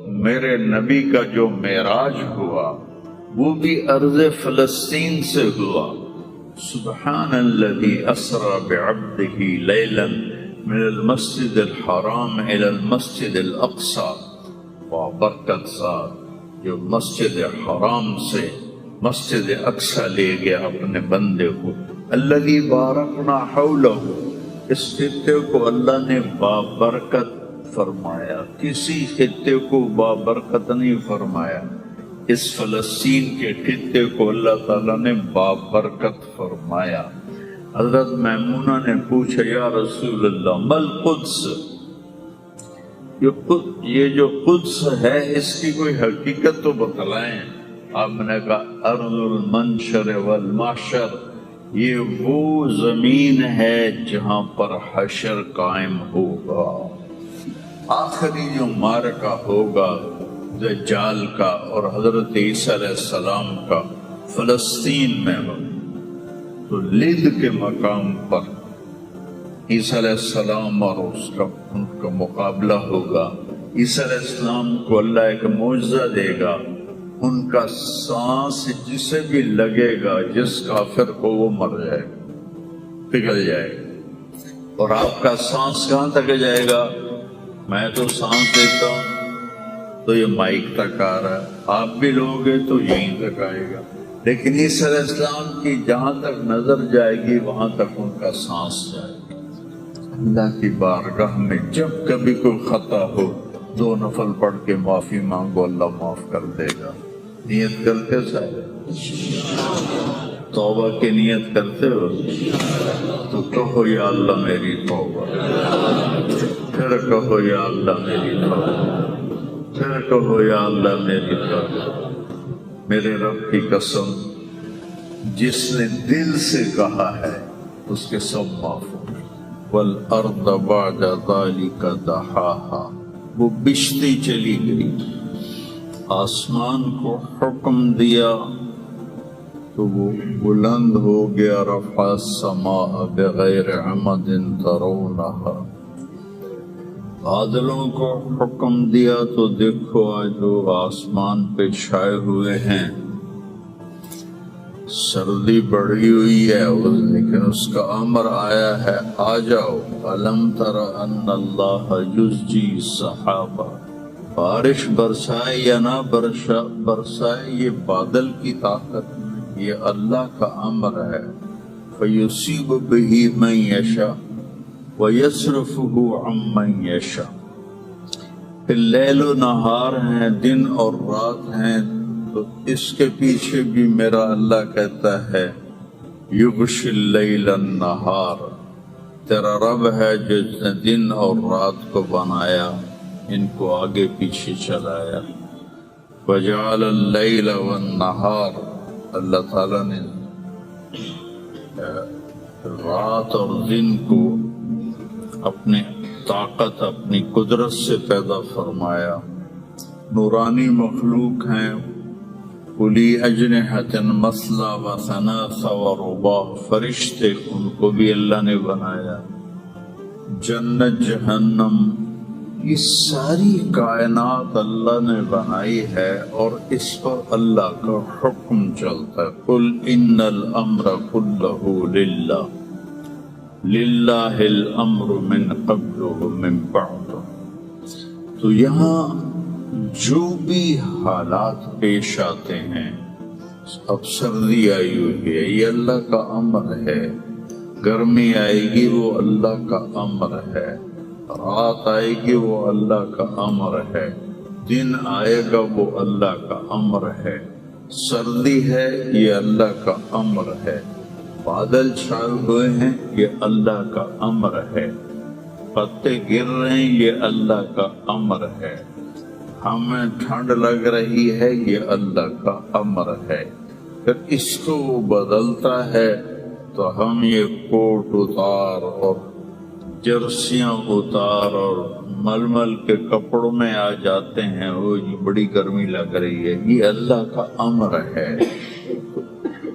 میرے نبی کا جو معراج ہوا وہ بھی ارض فلسطین سے ہوا۔ سبحان الذی اسری بعبدہ لیلا من المسجد الحرام الى المسجد الاقصی، وبرکت ذات جو مسجد حرام سے مسجد اقصی لے گیا اپنے بندے کو۔ الذی بارکنا حولہ، اس خطے کو اللہ نے بابرکت فرمایا، کسی خطے کو بابرکت نہیں فرمایا، اس فلسطین کے خطے کو اللہ تعالیٰ نے بابرکت فرمایا۔ حضرت میمونہ نے پوچھا یا رسول اللہ مل قدس، یہ جو قدس ہے اس کی کوئی حقیقت تو بتلائیں۔ آپ نے کہا ارض المنشر والمحشر، یہ وہ زمین ہے جہاں پر حشر قائم ہوگا، آخری جو معرکہ ہوگا دجال کا اور حضرت عیسیٰ علیہ السلام کا فلسطین میں ہو، تو لد کے مقام پر عیسیٰ علیہ السلام اور ان کا مقابلہ ہوگا۔ عیسیٰ علیہ السلام کو اللہ ایک معجزہ دے گا، ان کا سانس جسے بھی لگے گا، جس کافر کو وہ مر جائے گا، پگھل جائے گا۔ اور آپ کا سانس کہاں تک جائے گا؟ میں تو سانس لیتا ہوں تو یہ مائک تک آ رہا ہے، آپ بھی لوگ ہیں تو یہیں تک آئے گا، لیکن عیسیٰ علیہ السلام کی جہاں تک نظر جائے گی وہاں تک ان کا سانس جائے گا۔ اللہ کی بارگاہ میں جب کبھی کوئی خطا ہو 2 نفل پڑھ کے معافی مانگو، اللہ معاف کر دے گا۔ نیت کرتے صاحب، توبہ کی نیت کرتے ہو تو کہو یا اللہ میری توبہ، پھر کہو یا اللہ میری توبہ، پھر کہو یا اللہ میری توبہ۔ میرے رب کی قسم، جس نے دل سے کہا ہے اس کے سب معاف ہو۔ والارض بعد ذلک دحاہا، وہ بچھتی چلی گئی۔ آسمان کو حکم دیا تو وہ بلند ہو گیا۔ رفع السماء بغیر عمد ترونہا، بادلوں کو حکم دیا تو دیکھو آج وہ آسمان پہ چھائے ہوئے ہیں، سردی بڑھی ہوئی ہے لیکن اس کا امر آیا ہے آ جاؤ۔ الم تر ان اللہ یزجی سحابہ، بارش برسائے یا نہ برسائے یہ بادل کی طاقت نہیں، یہ اللہ کا امر ہے۔ فیصیب بہ من یشاء وَيَصْرِفُهُ عَمَّن يَشَاءُ، پھر لیل و نہار ہیں، دن اور رات ہیں، تو اس کے پیچھے بھی میرا اللہ کہتا ہے یغشی اللیل النہار، تیرا رب ہے جس نے دن اور رات کو بنایا، ان کو آگے پیچھے چلایا۔ وَجَعَلَ اللَّيْلَ وَالنَّهَارَ، اللہ تعالیٰ نے رات اور دن کو اپنے طاقت اپنی قدرت سے پیدا فرمایا۔ نورانی مخلوق ہیں، اُولی اجنحۃ مثنی وثلاث ورباع، فرشتے ان کو بھی اللہ نے بنایا۔ جنت جہنم، یہ ساری کائنات اللہ نے بنائی ہے اور اس پر اللہ کا حکم چلتا ہے۔ قل ان الامر کلہ للہ، للہ الامر من قبل ومن بعد۔ تو یہاں جو بھی حالات پیش آتے ہیں، اب سردی آئی ہوئی ہے یہ اللہ کا امر ہے، گرمی آئے گی وہ اللہ کا امر ہے، رات آئے گی وہ اللہ کا امر ہے، دن آئے گا وہ اللہ کا امر ہے، سردی ہے یہ اللہ کا امر ہے، بادل چھائے ہوئے ہیں یہ اللہ کا امر ہے، پتے گر رہے ہیں یہ اللہ کا امر ہے، ہمیں ٹھنڈ لگ رہی ہے یہ اللہ کا امر ہے۔ پھر اس کو وہ بدلتا ہے تو ہم یہ کوٹ اتار اور جرسیاں اتار اور ململ کے کپڑوں میں آ جاتے ہیں، وہ بڑی گرمی لگ رہی ہے، یہ اللہ کا امر ہے۔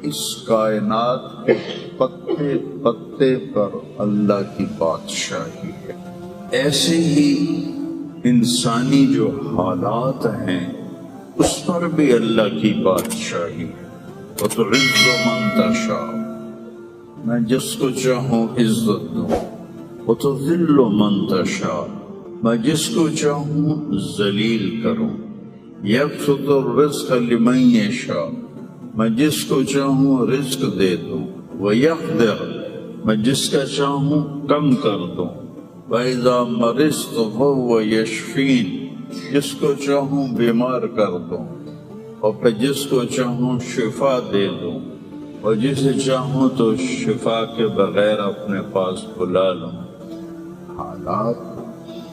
اس کائنات کے پتے پتے پر اللہ کی بادشاہی ہے۔ ایسے ہی انسانی جو حالات ہیں اس پر بھی اللہ کی بادشاہی ہے۔ وَتُعِزُّ مَن تَشَاءُ، میں جس کو چاہوں عزت دوں۔ وَتُذِلُّ مَن تَشَاءُ، میں جس کو چاہوں ذلیل کروں۔ يَبْسُطُ الرِّزْقَ لِمَن يَشَاءُ، میں جس کو چاہوں رزق دے دوں۔ وَيَقْدِرُ، میں جس کا چاہوں کم کر دوں۔ وَإِذَا مَرِضْتُ فَهُوَ يَشْفِينِ، جس کو چاہوں بیمار کر دوں اور پھر جس کو چاہوں شفا دے دوں، اور جسے چاہوں تو شفا کے بغیر اپنے پاس بلا لوں۔ حالات،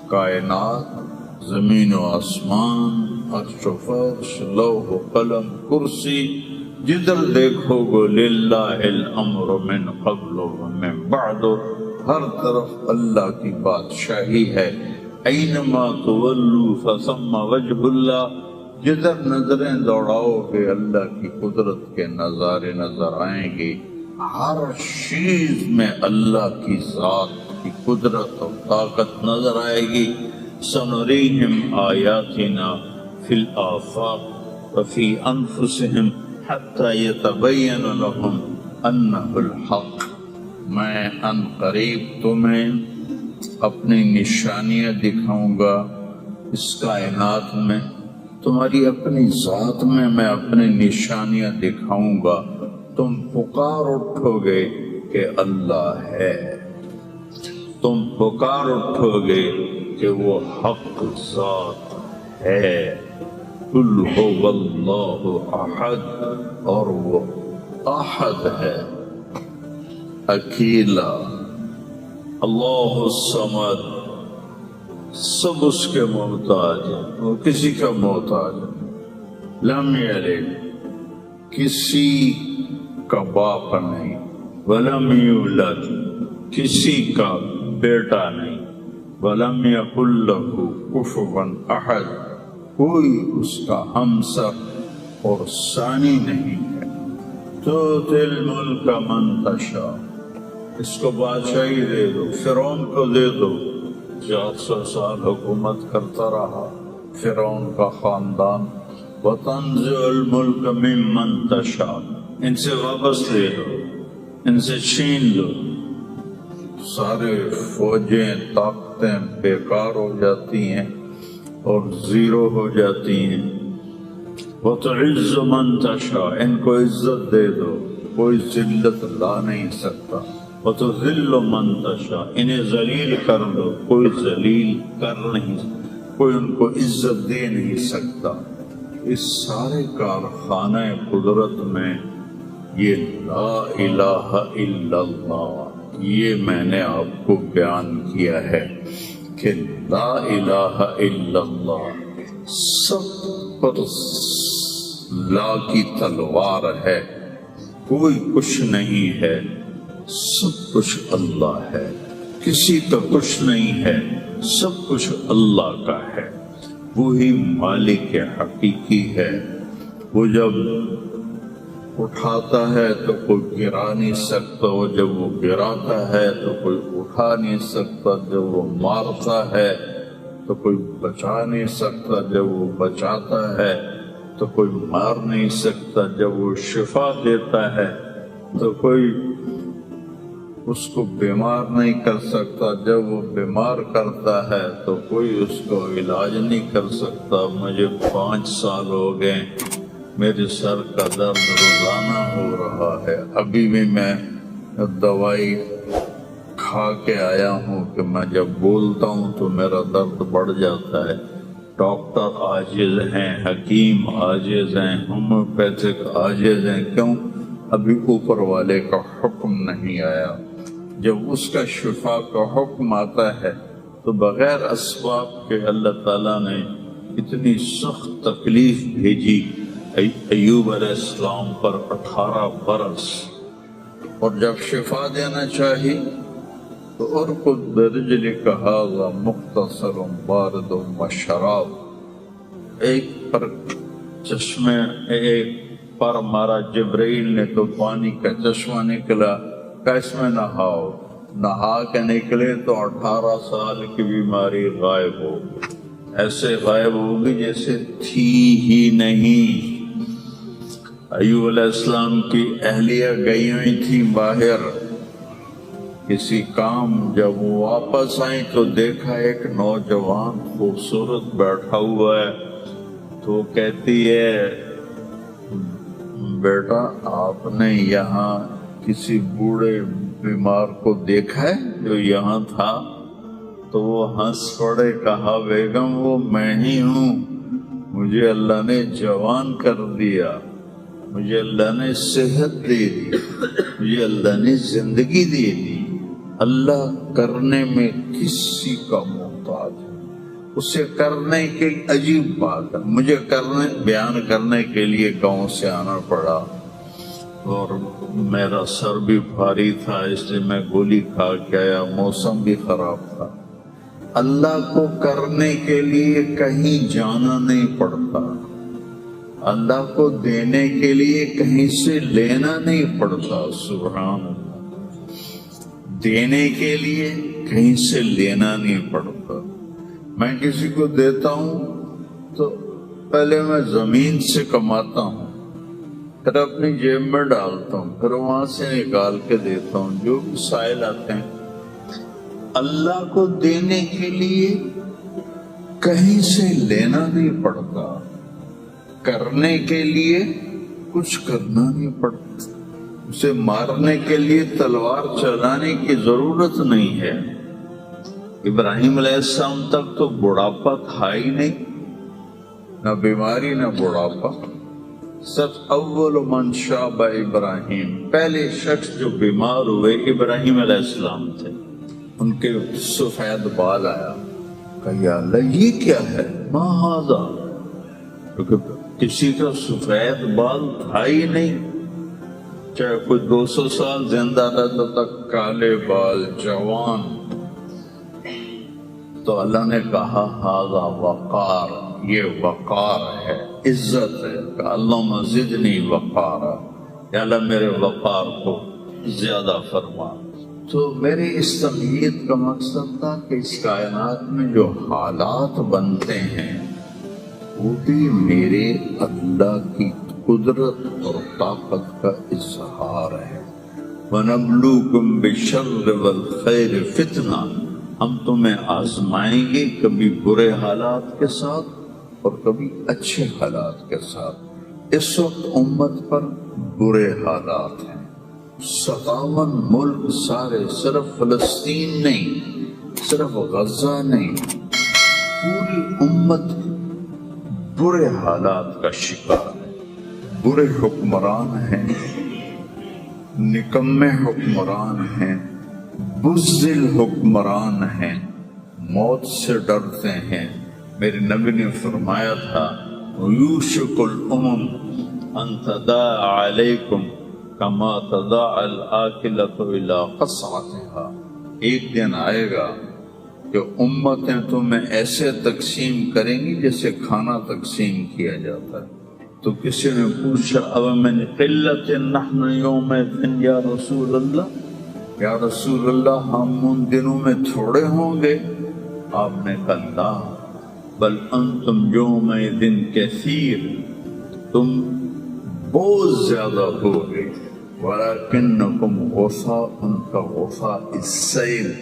کائنات، زمین و آسمان، عرش و فرش، لوح و قلم، کرسی، جدھر دیکھو گو للہ الامر من قبل و من بعد، ہر طرف اللہ کی بادشاہی ہے۔ اینما تولوا فثم وجہ اللہ، جدھر نظریں دوڑاؤ گے اللہ کی قدرت کے نظارے نظر آئیں گے۔ ہر چیز میں اللہ کی ذات کی قدرت اور طاقت نظر آئے گی۔ سنریہم آیاتنا فی الآفاق وفی انفسہم حتی یتبین لہم انہ الحق، میں ان قریب تمہیں اپنی نشانیاں دکھاؤں گا اس کائنات میں، تمہاری اپنی ذات میں اپنی نشانیاں دکھاؤں گا، تم پکار اٹھو گے کہ اللہ ہے، تم پکار اٹھو گے کہ وہ حق ذات ہے۔ قل هو اللہ احد، اور وہ احد ہے، اکیلا، اللہ الصمد، سب اس کے محتاج ہیں، وہ کسی کا محتاج ہے۔ لم یلد، کسی کا باپ نہیں، ولم یولد، کسی کا بیٹا نہیں، ولم یکن لہ کفوا احد، کوئی اس کا ہمسر اور ثانی نہیں ہے۔ تؤتی الملک من تشاء، اس کو بادشاہی دے دو، فرعون کو دے دو، 400 سال حکومت کرتا رہا فرعون کا خاندان۔ وتنزع الملک ممن تشاء، ان سے واپس لے لو، ان سے چھین لو، سارے فوجیں طاقتیں بیکار ہو جاتی ہیں اور زیرو ہو جاتی ہیں۔ وتعز من تشاء، ان کو عزت دے دو، کوئی ذلت لا نہیں سکتا۔ وتذل من تشاء، انہیں ذلیل کر دو، کوئی ذلیل کر نہیں، کوئی ان کو عزت دے نہیں سکتا۔ اس سارے کارخانہ قدرت میں یہ لا الہ الا اللہ، یہ میں نے آپ کو بیان کیا ہے کہ لا الہ الا اللہ سب پر لا کی تلوار ہے، کوئی کچھ نہیں ہے، سب کچھ اللہ ہے، کسی کا کچھ نہیں ہے، سب کچھ اللہ کا ہے۔ وہی مالک حقیقی ہے، وہ جب اٹھاتا ہے تو کوئی گرا نہیں سکتا، وہ جب وہ گراتا ہے تو کوئی اٹھا نہیں سکتا، جب وہ مارتا ہے تو کوئی بچا نہیں سکتا، جب وہ بچاتا ہے تو کوئی مار نہیں سکتا، جب وہ شفا دیتا ہے تو کوئی اس کو بیمار نہیں کر سکتا، جب وہ بیمار کرتا ہے تو کوئی اس کو علاج نہیں کر سکتا۔ مجھے 5 سال ہو گئے، میرے سر کا درد روزانہ ہو رہا ہے، ابھی بھی میں دوائی کھا کے آیا ہوں کہ میں جب بولتا ہوں تو میرا درد بڑھ جاتا ہے۔ ڈاکٹر عاجز ہیں، حکیم عاجز ہیں، ہومیوپیتھک عاجز ہیں، کیوں؟ ابھی اوپر والے کا حکم نہیں آیا۔ جب اس کا شفا کا حکم آتا ہے تو بغیر اسباب کے اللہ تعالیٰ نے اتنی سخت تکلیف بھیجی ایوب علیہ السلام پر 18 برس، اور جب شفا دینا چاہی تو ارکض برجلک ھذا مختصر بارد وشراب، ایک پر چشمے ایک پر مارا جبرائیل نے تو پانی کا چشمہ نکلا، کہ اس میں نہاؤ، نہا کے نکلے تو 18 سال کی بیماری غائب ہو گئی۔ ایسے غائب ہوگی جیسے تھی ہی نہیں۔ ایوب علیہ السلام کی اہلیہ گئی ہوئی تھی باہر کسی کام، جب وہ واپس آئیں تو دیکھا ایک نوجوان خوبصورت بیٹھا ہوا ہے، تو وہ کہتی ہے بیٹا آپ نے یہاں کسی بوڑھے بیمار کو دیکھا ہے جو یہاں تھا؟ تو وہ ہنس پڑے، کہا بیگم وہ میں ہی ہوں، مجھے اللہ نے جوان کر دیا، مجھے اللہ نے صحت دے دی، مجھے اللہ نے زندگی دے دی۔ اللہ کرنے میں کسی کا محتاج ہے، اسے کرنے کے عجیب بات ہے، مجھے بیان کرنے کے لیے گاؤں سے آنا پڑا اور میرا سر بھی بھاری تھا، اس لیے میں گولی کھا کے آیا، موسم بھی خراب تھا۔ اللہ کو کرنے کے لیے کہیں جانا نہیں پڑتا، اللہ کو دینے کے لیے کہیں سے لینا نہیں پڑتا، سبحان اللہ، دینے کے لیے کہیں سے لینا نہیں پڑتا۔ میں کسی کو دیتا ہوں تو پہلے میں زمین سے کماتا ہوں، پھر اپنی جیب میں ڈالتا ہوں، پھر وہاں سے نکال کے دیتا ہوں جو بھی سائل آتے ہیں۔ اللہ کو دینے کے لیے کہیں سے لینا نہیں پڑتا، کرنے کے لیے کچھ کرنا نہیں پڑتا، اسے مارنے کے لیے تلوار چلانے کی ضرورت نہیں ہے۔ ابراہیم علیہ السلام تک تو بڑھاپا تھا ہی نہیں، نہ بیماری نہ بڑھاپا۔ سب اول من شاب ابراہیم، پہلے شخص جو بیمار ہوئے ابراہیم علیہ السلام تھے، ان کے سفید بال آیا، کہا یا اللہ یہ کیا ہے، ما ھذا، کیونکہ کسی کا سفید بال تھا ہی نہیں، چاہے کوئی 200 سال زندہ رہتا تھا، کالے بال جوان۔ تو اللہ نے کہا ھذا وقار، یہ وقار ہے، عزت ہے، کہ اللہم زدنی وقارا، یا اللہ میرے وقار کو زیادہ فرما۔ تو میرے اس تمہید کا مقصد تھا کہ اس کائنات میں جو حالات بنتے ہیں وہ بھی میرے اللہ کی قدرت اور طاقت کا اظہار ہے۔ وَنَبْلُوكُمْ بِالشَّرِّ وَالْخَيْرِ فِتْنَةً، ہم تمہیں آزمائیں گے کبھی برے حالات کے ساتھ اور کبھی اچھے حالات کے ساتھ۔ اس وقت امت پر برے حالات ہیں، 57 ملک سارے، صرف فلسطین نہیں، صرف غزہ نہیں، پوری امت برے حالات کا شکار ہے۔ برے حکمران ہیں، نکمے حکمران ہیں، بزدل حکمران ہیں، موت سے ڈرتے ہیں۔ میرے نبی نے فرمایا تھا یوشک الامم ان تداعى علیکم کما تداعى الآکلۃ الی قصعتها، ایک دن آئے گا کہ امتیں تمہیں ایسے تقسیم کریں گی جیسے کھانا تقسیم کیا جاتا ہے۔ تو کسی نے پوچھا اب من قلت نحن یومئذ یا رسول اللہ، یا رسول اللہ ہم ان دنوں میں تھوڑے ہوں گے؟ آپ نے کہا لا بل انتم یومئذ کثیر، تم بہت زیادہ ہوگے، ولکنکم غثاء کغثاء السیل،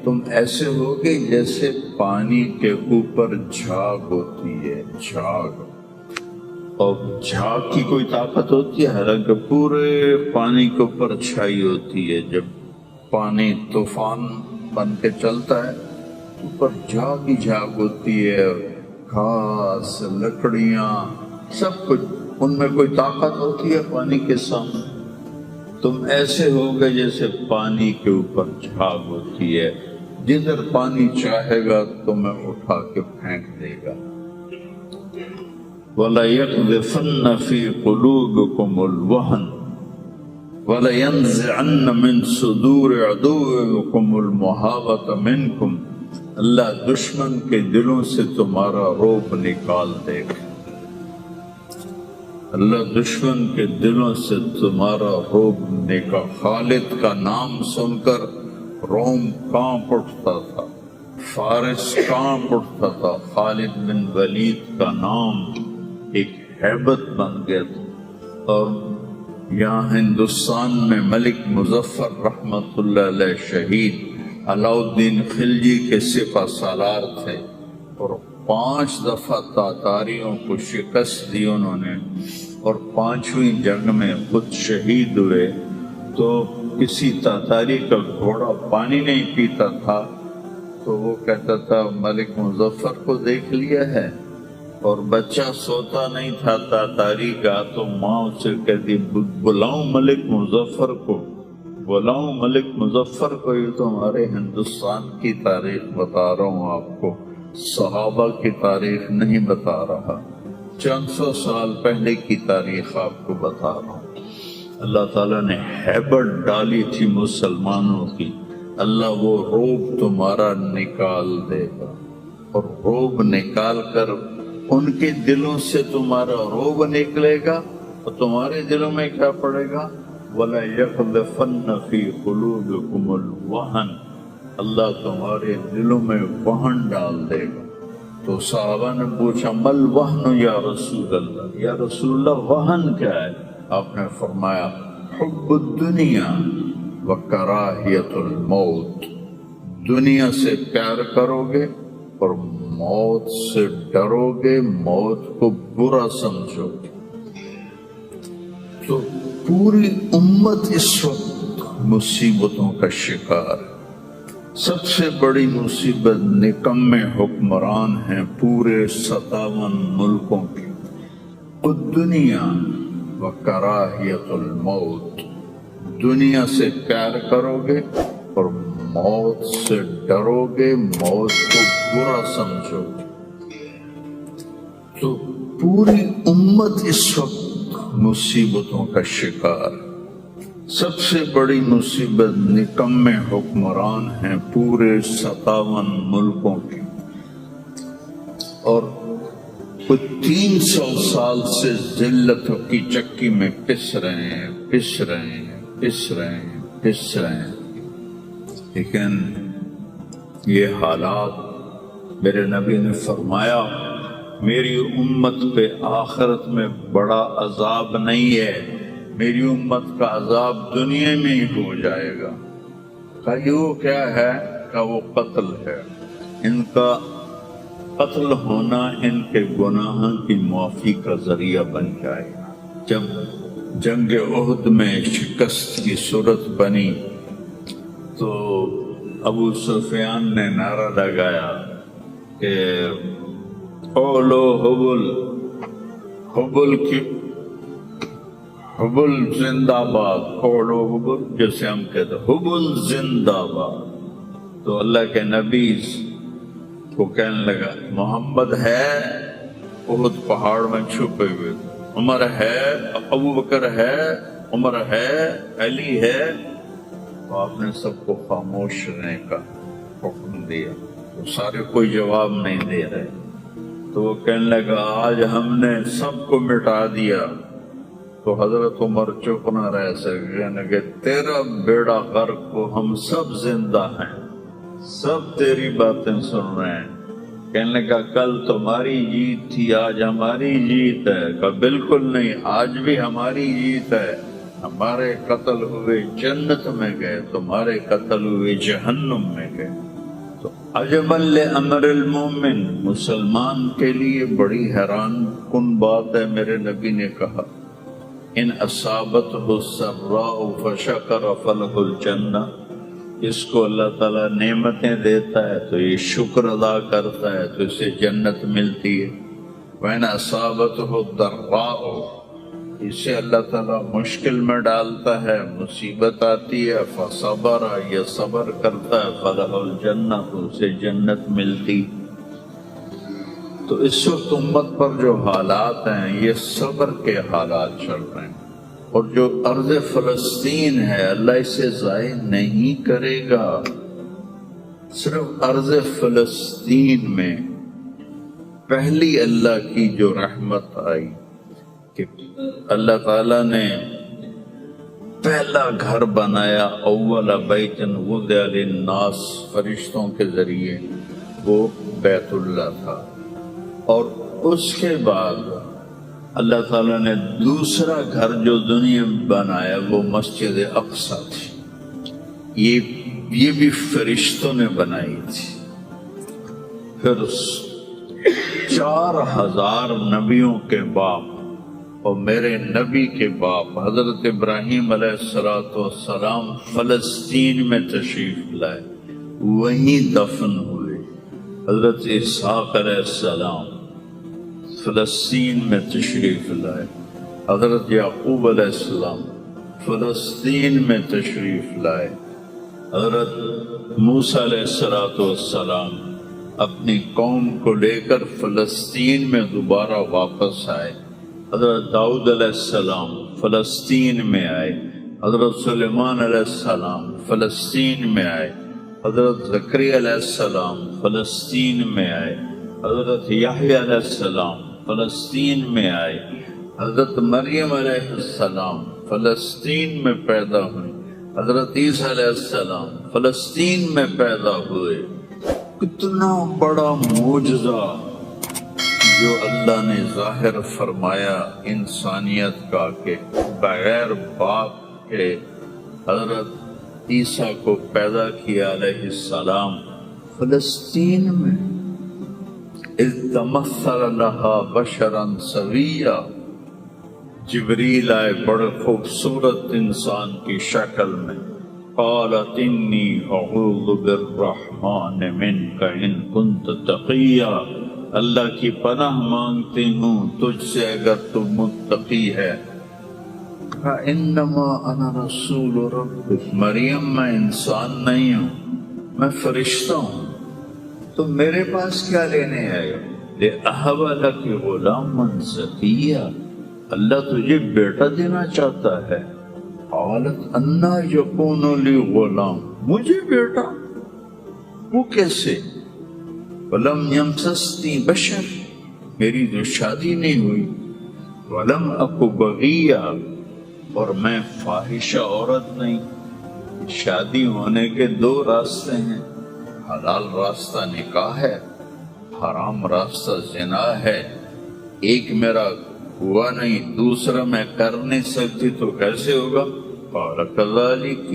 تم ایسے ہوگے جیسے پانی کے اوپر جھاگ ہوتی ہے، جھاگ، اور جھاگ کی کوئی طاقت ہوتی ہے؟ حالانکہ پورے پانی کے اوپر چھائی ہوتی ہے، جب پانی طوفان بن کے چلتا ہے اوپر جھاگ ہی جھاگ ہوتی ہے، گھاس، لکڑیاں، سب کچھ، ان میں کوئی طاقت ہوتی ہے پانی کے سامنے؟ تم ایسے ہوگے جیسے پانی کے اوپر جھاگ ہوتی ہے، جدھر پانی چاہے گا تمہیں اٹھا کے پھینک دے گا۔ وَلَيَقْذِفَنَّ فِي قُلُوبِكُمُ الْوَهْنَ وَلَيَنزِعَنَّ مِن صُدُورِ عَدُوِّكُمُ الْمُهَابَةَ مِنكُمْ، اللہ دشمن کے دلوں سے تمہارا رعب نکال دے گا، اللہ دشمن کے دلوں سے تمہارا رعب نکال۔ خالد کا نام سن کر روم کانپ اٹھتا تھا، فارس کانپ اٹھتا تھا، خالد بن ولید کا نام ایک ہیبت بن گیا تھا، اور یہاں ہندوستان میں ملک مظفر رحمت اللہ علیہ شہید علاؤالدین خلجی کے سپہ سالار تھے، اور 5 دفعہ تاتاریوں کو شکست دی انہوں نے، اور 5ویں جنگ میں خود شہید ہوئے۔ تو کسی تاتاری کا گھوڑا پانی نہیں پیتا تھا تو وہ کہتا تھا ملک مظفر کو دیکھ لیا ہے، اور بچہ سوتا نہیں تھا تاتاری کا، تو ماں اسے کہتی بلاؤں ملک مظفر کو، بلاؤں ملک مظفر کو۔ یہ تو ہمارے ہندوستان کی تاریخ بتا رہا ہوں آپ کو، صحابہ کی تاریخ نہیں بتا رہا، چند سو سال پہلے کی تاریخ آپ کو بتا رہا ہوں۔ اللہ تعالیٰ نے ہیبت ڈالی تھی مسلمانوں کی، اللہ وہ روب تمہارا نکال دے گا، اور روب نکال کر ان کے دلوں سے تمہارا روب نکلے گا، اور تمہارے دلوں میں کیا پڑے گا؟ وَلَا يَقْذَفَنَّ فِي قُلُوبِكُمُ الْوَهْنَ، اللہ تمہارے دلوں میں وہن ڈال دے گا۔ تو صحابہ نے پوچھا مل وہن یا رسول اللہ، یا رسول اللہ وہن کیا ہے؟ آپ نے فرمایا حب الدنیا وکراہیت الموت، دنیا سے پیار کرو گے اور موت سے ڈرو گے، موت کو برا سمجھو گے۔ تو پوری امت اس وقت مصیبتوں کا شکار ہے۔ سب سے بڑی مصیبت نکمے حکمران ہیں پورے 57 ملکوں کی۔ الدنیا وکراہیت الموت، دنیا سے پیار کرو گے اور موت سے ڈرو گے، موت کو برا سمجھو گے۔ تو پوری امت اس وقت مصیبتوں کا شکار۔ سب سے بڑی مصیبت نکمے حکمران ہیں پورے 57 ملکوں کی، اور وہ 300 سال سے ذلتوں کی چکی میں پس رہے ہیں، پس رہے ہیں، پس رہے ہیں، پس رہے ہیں۔ لیکن یہ حالات، میرے نبی نے فرمایا میری امت پہ آخرت میں بڑا عذاب نہیں ہے، میری امت کا عذاب دنیا میں ہی ہو جائے گا۔ کہ وہ کیا ہے؟ کہ وہ قتل ہے۔ ان کا قتل ہونا ان کے گناہ کی معافی کا ذریعہ بن جائے گا۔ جب جنگ احد میں شکست کی صورت بنی تو ابو سفیان نے نعرہ لگایا کہ قولو حبل، حبل کی حبل زندہ باد، قولو حبل، جیسے ہم کہتے ہیں حبل زندہ باد۔ تو اللہ کے نبی کو کہنے لگا محمد ہے احد پہاڑ میں چھپے ہوئے، عمر ہے، ابو بکر ہے، عمر ہے، علی ہے۔ تو آپ نے سب کو خاموش رہنے کا حکم دیا، تو سارے کوئی جواب نہیں دے رہے۔ تو وہ کہنے لگا آج ہم نے سب کو مٹا دیا۔ تو حضرت عمر چپ نہ رہ سکے، کہنے کہ تیرا بیڑا غرق کو ہم سب زندہ ہیں، سب تیری باتیں سن رہے ہیں۔ کہنے کا کل تمہاری جیت تھی، آج ہماری جیت ہے۔ کہ بالکل نہیں، آج بھی ہماری جیت ہے۔ ہمارے قتل ہوئے جنت میں گئے، تمہارے قتل ہوئے جہنم میں گئے۔ تو عجبا لامر المومن، مسلمان کے لیے بڑی حیران کن بات ہے، میرے نبی نے کہا ان اصابتہ السراء فشکر فلہ الجنہ، اس کو اللہ تعالیٰ نعمتیں دیتا ہے تو یہ شکر ادا کرتا ہے تو اسے جنت ملتی ہے۔ وَإِنْ أَصَابَتْهُ الضَّرَّاءُ، اسے اللہ تعالیٰ مشکل میں ڈالتا ہے، مصیبت آتی ہے، فصبر، یہ صبر کرتا ہے، فلہ الجنہ، تو اسے جنت ملتی۔ تو اس وقت امت پر جو حالات ہیں یہ صبر کے حالات چل رہے ہیں، اور جو ارض فلسطین ہے اللہ اسے ضائع نہیں کرے گا۔ صرف ارض فلسطین میں پہلی اللہ کی جو رحمت آئی کہ اللہ تعالیٰ نے پہلا گھر بنایا، اول بیت وضع للناس، فرشتوں کے ذریعے وہ بیت اللہ تھا، اور اس کے بعد اللہ تعالیٰ نے دوسرا گھر جو دنیا میں بنایا وہ مسجد اقصی تھی، یہ بھی فرشتوں نے بنائی تھی۔ پھر 4000 نبیوں کے باپ اور میرے نبی کے باپ حضرت ابراہیم علیہ السلام فلسطین میں تشریف لائے، وہیں دفن ہوئے۔ حضرت اسحاق علیہ السلام فلسطین میں تشریف لائے، حضرت یعقوب علیہ السلام فلسطین میں تشریف لائے، حضرت موسیٰ علیہ السلام اپنی قوم کو لے کر فلسطین میں دوبارہ واپس آئے، حضرت داؤد علیہ السلام فلسطین میں آئے، حضرت سلیمان علیہ السلام فلسطین میں آئے، حضرت زکریا علیہ السلام فلسطین میں آئے، حضرت یحییٰ علیہ السلام فلسطین میں آئے، حضرت مریم علیہ السلام فلسطین میں پیدا ہوئی، حضرت عیسیٰ علیہ السلام فلسطین میں پیدا ہوئے۔ کتنا بڑا معجزہ جو اللہ نے ظاہر فرمایا انسانیت کا، کہ بغیر باپ کے حضرت عیسیٰ کو پیدا کیا علیہ السلام فلسطین میں۔ اذ تمثل لها بشرا سویا، جبریل آئے بڑے خوبصورت انسان کی شکل میں، قالت انی اعوذ بالرحمن منک ان کنت تقیا، اللہ کی پناہ مانگتی ہوں تجھ سے اگر تو متقی ہے۔ فانما انا رسول ربک، مریم میں انسان نہیں ہوں، میں فرشتہ ہوں، تو میرے پاس کیا لینے آئے؟ لِأَهَبَ لَكِ غُلَامًا زَكِيًّا، اللہ تجھے بیٹا دینا چاہتا ہے۔ قالت انا یکون لی غلام، مجھے بیٹا؟ وہ کیسے؟ ولم یمسسنی بشر، میری جو شادی نہیں ہوئی، ولم اکو بغیہ، اور میں فاحشہ عورت نہیں۔ شادی ہونے کے 2 راستے ہیں، حلال راستہ نکاح ہے، حرام راستہ زنا ہے۔ ایک میرا ہوا نہیں، دوسرا میں کر نہیں سکتی، تو کیسے ہوگا؟ قال کذالک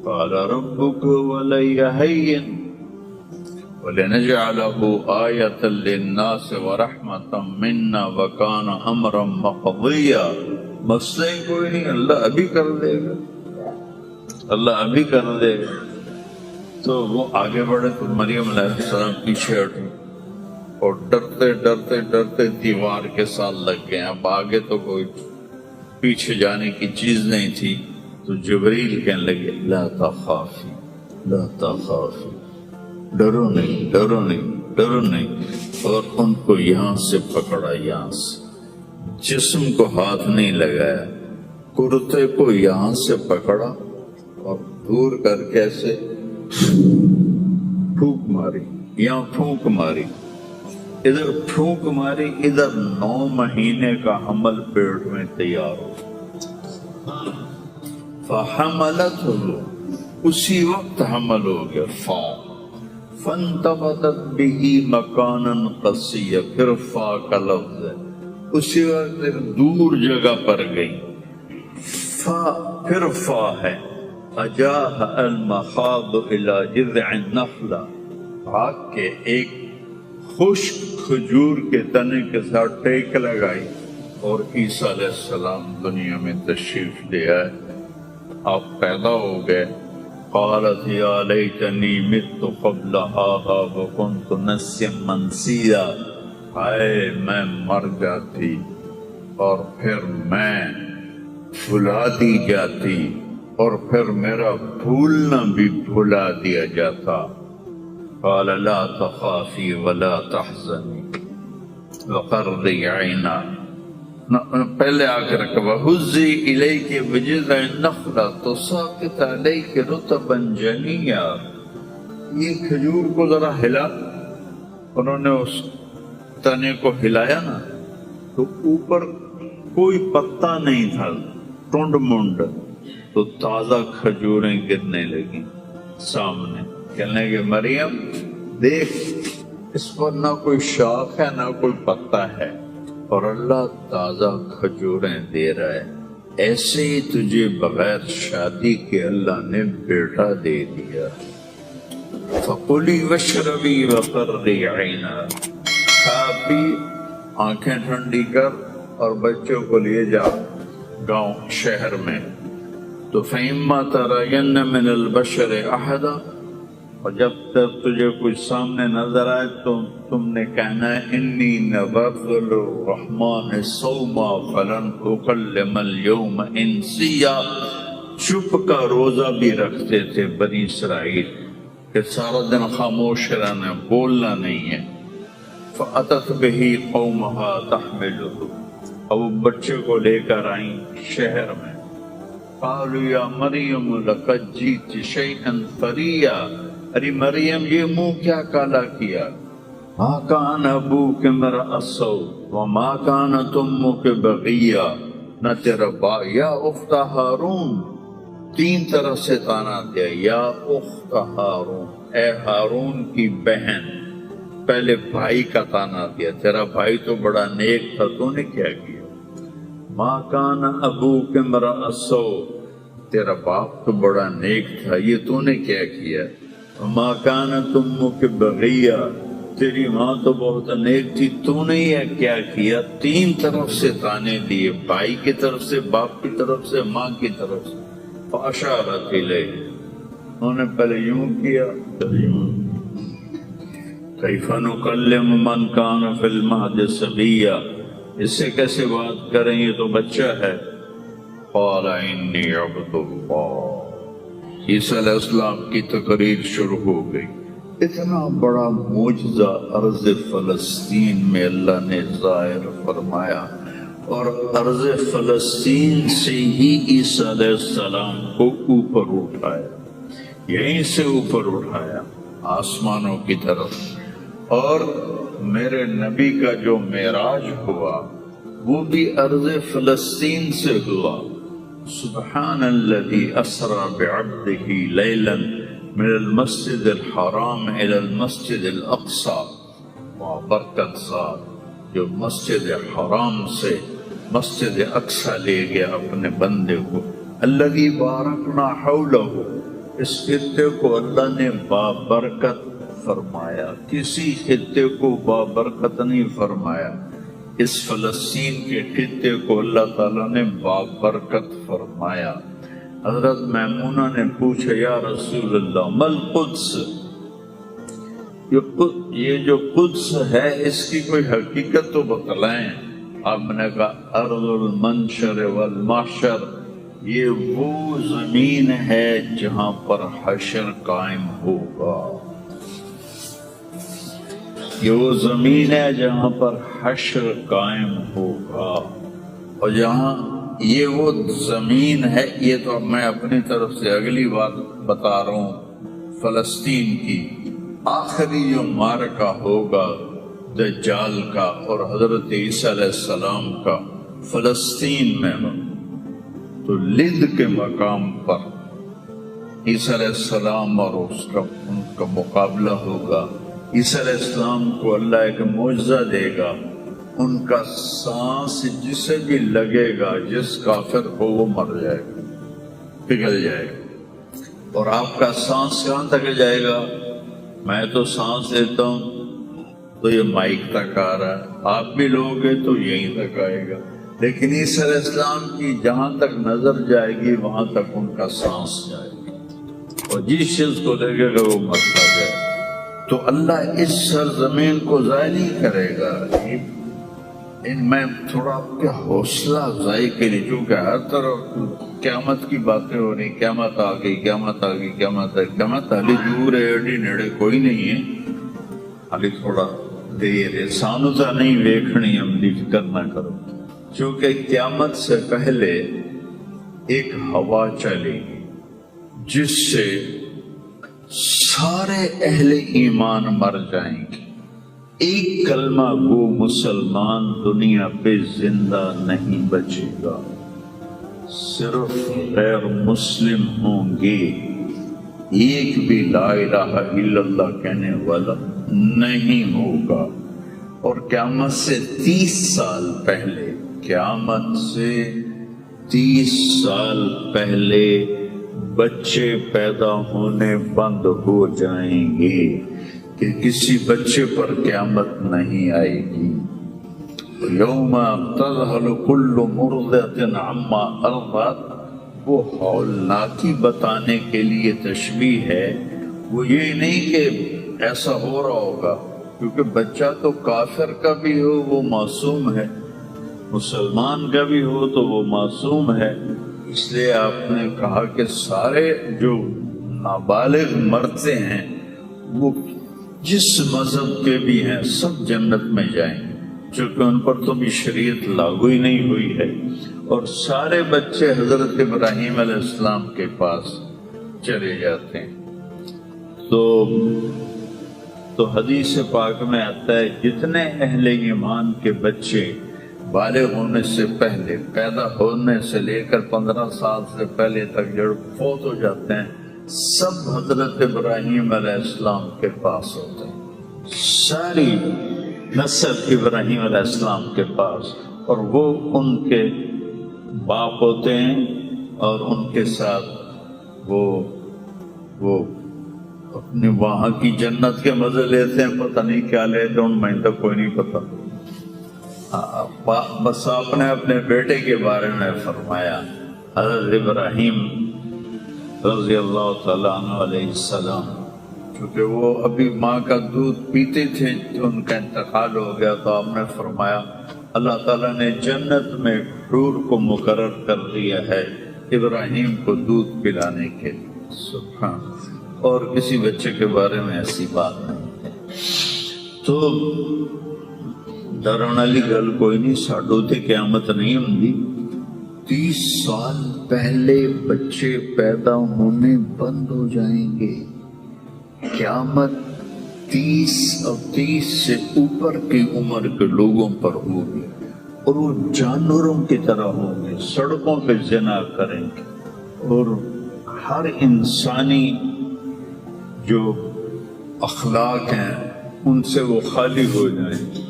قال ربک ولی ہین ولنجعلہ آیۃ للناس ورحمۃ منا وکان امرا مقضیا، مسئلہ ہی کوئی نہیں، اللہ ابھی کر دے گا، اللہ ابھی کر دے گا۔ تو وہ آگے بڑھے تو مریم علیہ السلام پیچھے ہٹی اور ڈرتے ڈرتے ڈرتے دیوار کے ساتھ لگ گئے۔ اب آگے تو کوئی پیچھے جانے کی چیز نہیں تھی، تو جبریل کہنے لگے لا تخافی لا تخافی، ڈرو نہیں ڈرو نہیں ڈرو نہیں، اور ان کو یہاں سے پکڑا، یہاں سے، جسم کو ہاتھ نہیں لگایا، کرتے کو یہاں سے پکڑا اور دور کر کے ایسے پھونک ماری، یہاں پھونک ماری، ادھر پھونک ماری، ادھر 9 مہینے کا حمل پیٹ میں تیار ہو۔ فحملتہ، اسی وقت حمل ہو گیا۔ فانتبذت بہ مکانا قصیا، پھر فا کا لفظ ہے، اسی وقت ایک دور جگہ پر گئی۔ پھر فا ہے، اجاہ المخاض الى جذع النخلہ، بھاگ کے ایک خشک کھجور کے تنے کے ساتھ ٹیک لگائی، اور عیسیٰ علیہ السلام دنیا میں تشریف لے آئے، آپ پیدا ہو گئے۔ قالت یا لیتنی مت قبل ھذا وکنت نسیا منسیا، ہائے میں مر جاتی اور پھر میں بھلا دی جاتی، اور پھر میرا بھولنا بھی بھلا دیا جاتا۔ قال لا تخافی ولا تحزنی وقرری عینا، پہلے آ کے رکھا وَهُزِّي إِلَيْكِ بِجِذْعِ النَّخْلَةِ تُسَاقِطْ عَلَيْكِ رُطَبًا جَنِيًّا، یہ کھجور کو ذرا ہلا، انہوں نے اس تنے کو ہلایا نا، تو اوپر کوئی پتا نہیں تھا، ٹونڈ منڈ، تو تازہ کھجوریں گرنے لگیں سامنے، کہنے لگے مریم دیکھ اس پر نہ کوئی شاخ ہے نہ کوئی پتا ہے، اور اللہ تازہ کھجوریں دے رہا ہے۔ ایسے ہی تجھے بغیر شادی کے اللہ نے بیٹا دے دیا۔ فَقُلِي وَاشْرَبِي وَقَرِّي عَيْنًا، کھا پی، آنکھیں ٹھنڈی کر، اور بچوں کو لیے جا گاؤں شہر میں۔ تو فَإِمَّا تَرَيَنَّ مِنَ الْبَشَرِ أَحَدًا، اور جب تک تجھے کچھ سامنے نظر آئے تو تم نے کہنا ہے انی نذرت للرحمن صوما فلن اکلم اليوم انسیا۔ چپ کا روزہ بھی رکھتے تھے بنی اسرائیل کہ سارا دن خاموش رہنا، بولنا نہیں ہے۔ فأتت به قومها تحملہ، اب بچے کو لے کر آئیں شہر میں۔ قالوا یا مریم لقد جئت شیئا فریا، ارے مریم یہ منہ کیا کالا کیا؟ ما کان ابوک امرأ سوء وما کانت امک بغیا، نہ تیرا یا اخت ہارون، تین طرف سے تانا دیا، یا اخت ہارون، اے ہارون کی بہن۔ پہلے بھائی کا تانا دیا، تیرا بھائی تو بڑا نیک تھا، تو نے کیا کیا؟ ما کان ابوک امرأ سوء، تیرا باپ تو بڑا نیک تھا، یہ تو نے کیا کیا؟ وما کانت امک بغیا، تیری ماں تو بہت نیک تھی، تو نے یہ کیا کیا؟ تین طرف سے تانے دیے، بھائی کی طرف سے، باپ کی طرف سے، ماں کی طرف سے۔ فاشارت الیہ، انہوں نے پہلے یوں کیا، کیف نکلم من کان فی المہد صبیا، اس سے کیسے بات کریں، یہ تو بچہ ہے۔ قال انی عبد اللہ، عیسیٰ علیہ السلام کی تقریر شروع ہو گئی۔ اتنا بڑا معجزہ ارض فلسطین میں اللہ نے ظاہر فرمایا، اور ارض فلسطین سے ہی عیسیٰ علیہ السلام کو اوپر اٹھایا، یہیں سے اوپر اٹھایا آسمانوں کی طرف۔ اور میرے نبی کا جو معراج ہوا وہ بھی ارض فلسطین سے ہوا۔ سبحان الذی اسری بعبدہ لیلا من المسجد الحرام الى المسجد الاقصی، وہ برکت ذات جو مسجد حرام سے مسجد اقصی لے گیا اپنے بندے کو۔ الذی بارکنا حولہ، اس خطے کو اللہ نے بابرکت فرمایا، کسی خطے کو بابرکت نہیں فرمایا، اس فلسطین کے خطے کو اللہ تعالیٰ نے بابرکت فرمایا۔ حضرت میمونہ نے پوچھا یا رسول اللہ مل قدس، یہ جو قدس ہے اس کی کوئی حقیقت تو بتلائیں۔ آپ نے کہا ارض المنشر والمحشر، یہ وہ زمین ہے جہاں پر حشر قائم ہوگا، یہ وہ زمین ہے جہاں پر حشر قائم ہوگا۔ اور جہاں یہ وہ زمین ہے، یہ تو میں اپنی طرف سے اگلی بات بتا رہا ہوں، فلسطین کی آخری جو معرکہ ہوگا دجال کا اور حضرت عیسیٰ علیہ السلام کا فلسطین میں ہو، تو لد کے مقام پر عیسیٰ علیہ السلام اور ان کا مقابلہ ہوگا۔ عیسیٰ علیہ السلام کو اللہ ایک معجزہ دے گا، ان کا سانس جسے بھی لگے گا، جس کافر کو وہ مر جائے گا، پگھل جائے گا۔ اور آپ کا سانس کہاں تک جائے گا؟ میں تو سانس لیتا ہوں تو یہ مائک تک آ رہا ہے، آپ بھی لوگ گے تو یہیں تک آئے گا، لیکن عیسیٰ علیہ السلام کی جہاں تک نظر جائے گی وہاں تک ان کا سانس جائے گا، اور جس چیز کو دیکھے گا وہ مرتا جائے گا۔ تو اللہ اس سرزمین کو ضائع نہیں کرے گا۔ ان میں تھوڑا آپ کے حوصلہ افزائی کے لیے، چونکہ ہر طرف قیامت کی باتیں ہو رہی، قیامت آ گئی، قیامت آ گئی، قیامت آ گئی، قیامت حالی دور ہے، ایڈی نیڑے کوئی نہیں ہے، حالی تھوڑا دیر ہے، سانو تا نہیں ویکھنی، ہم دی فکر نہ کرو، چونکہ قیامت سے پہلے ایک ہوا چلے گی جس سے سارے اہل ایمان مر جائیں گے، ایک کلمہ گو مسلمان دنیا پہ زندہ نہیں بچے گا، صرف غیر مسلم ہوں گے، ایک بھی لا الہ الا اللہ کہنے والا نہیں ہوگا۔ اور قیامت سے 30 سال پہلے، قیامت سے 30 سال پہلے بچے پیدا ہونے بند ہو جائیں گے کہ کسی بچے پر قیامت نہیں آئے گی۔ یوم تذہل کل مرضعۃ عما ارضعت، وہ ہولناکی بتانے کے لیے تشبیہ ہے، وہ یہ نہیں کہ ایسا ہو رہا ہوگا، کیونکہ بچہ تو کافر کا بھی ہو وہ معصوم ہے، مسلمان کا بھی ہو تو وہ معصوم ہے۔ اس لیے آپ نے کہا کہ سارے جو نابالغ مرتے ہیں وہ جس مذہب کے بھی ہیں سب جنت میں جائیں گے، چونکہ ان پر تو بھی شریعت لاگو ہی نہیں ہوئی ہے۔ اور سارے بچے حضرت ابراہیم علیہ السلام کے پاس چلے جاتے ہیں۔ تو حدیث پاک میں آتا ہے جتنے اہل ایمان کے بچے بالغ ہونے سے پہلے، پیدا ہونے سے لے کر 15 سال سے پہلے تک جو فوت ہو جاتے ہیں، سب حضرت ابراہیم علیہ السلام کے پاس ہوتے ہیں، ساری نسل ابراہیم علیہ السلام کے پاس، اور وہ ان کے باپ ہوتے ہیں، اور ان کے ساتھ وہ اپنی وہاں کی جنت کے مزے لیتے ہیں، پتہ نہیں کیا لیتے ان میں تو کوئی نہیں پتہ۔ بس آپ نے اپنے بیٹے کے بارے میں فرمایا، حضرت ابراہیم رضی اللہ تعالیٰ عنہ علیہ السلام، چونکہ وہ ابھی ماں کا دودھ پیتے تھے، ان کا انتقال ہو گیا، تو آپ نے فرمایا اللہ تعالیٰ نے جنت میں حور کو مقرر کر دیا ہے ابراہیم کو دودھ پلانے کے لیے۔ سبحان، اور کسی بچے کے بارے میں ایسی بات نہیں ہے۔ تو ڈرن والی گل کوئی نہیں، ساڈو تے قیامت نہیں ہوندی۔ 30 سال پہلے بچے پیدا ہونے بند ہو جائیں گے، قیامت 30 سے اوپر کی عمر کے لوگوں پر ہوگی، اور وہ جانوروں کی طرح ہوں گے، سڑکوں پہ زنا کریں گے، اور ہر انسانی جو اخلاق ہیں ان سے وہ خالی ہو جائیں گے،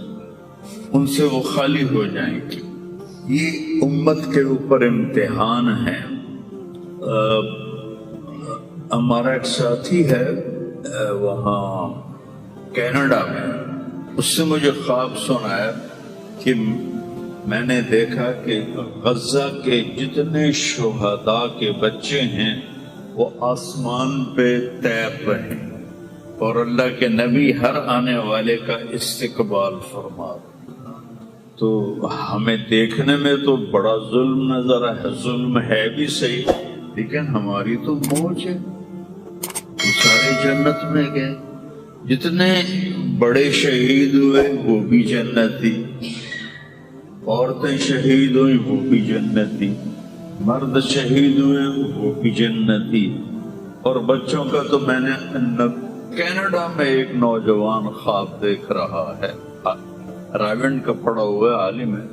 ان سے وہ خالی ہو جائیں گے۔ یہ امت کے اوپر امتحان ہے۔ ہمارا ایک ساتھی ہے وہاں کینیڈا میں، اس سے مجھے خواب سنایا کہ میں نے دیکھا کہ غزہ کے جتنے شہداء کے بچے ہیں وہ آسمان پہ تیر رہے ہیں، اور اللہ کے نبی ہر آنے والے کا استقبال فرما رہے۔ تو ہمیں دیکھنے میں تو بڑا ظلم نظر ہے، ظلم ہے بھی صحیح، لیکن ہماری تو موج ہے، وہ سارے جنت میں گئے، جتنے بڑے شہید ہوئے وہ بھی جنتی، عورتیں شہید ہوئی وہ بھی جنتی، مرد شہید ہوئے وہ بھی جنتی۔ اور بچوں کا تو میں نے کینیڈا میں ایک نوجوان خواب دیکھ رہا ہے، راونڈ کا پڑا ہوا عالم ہے،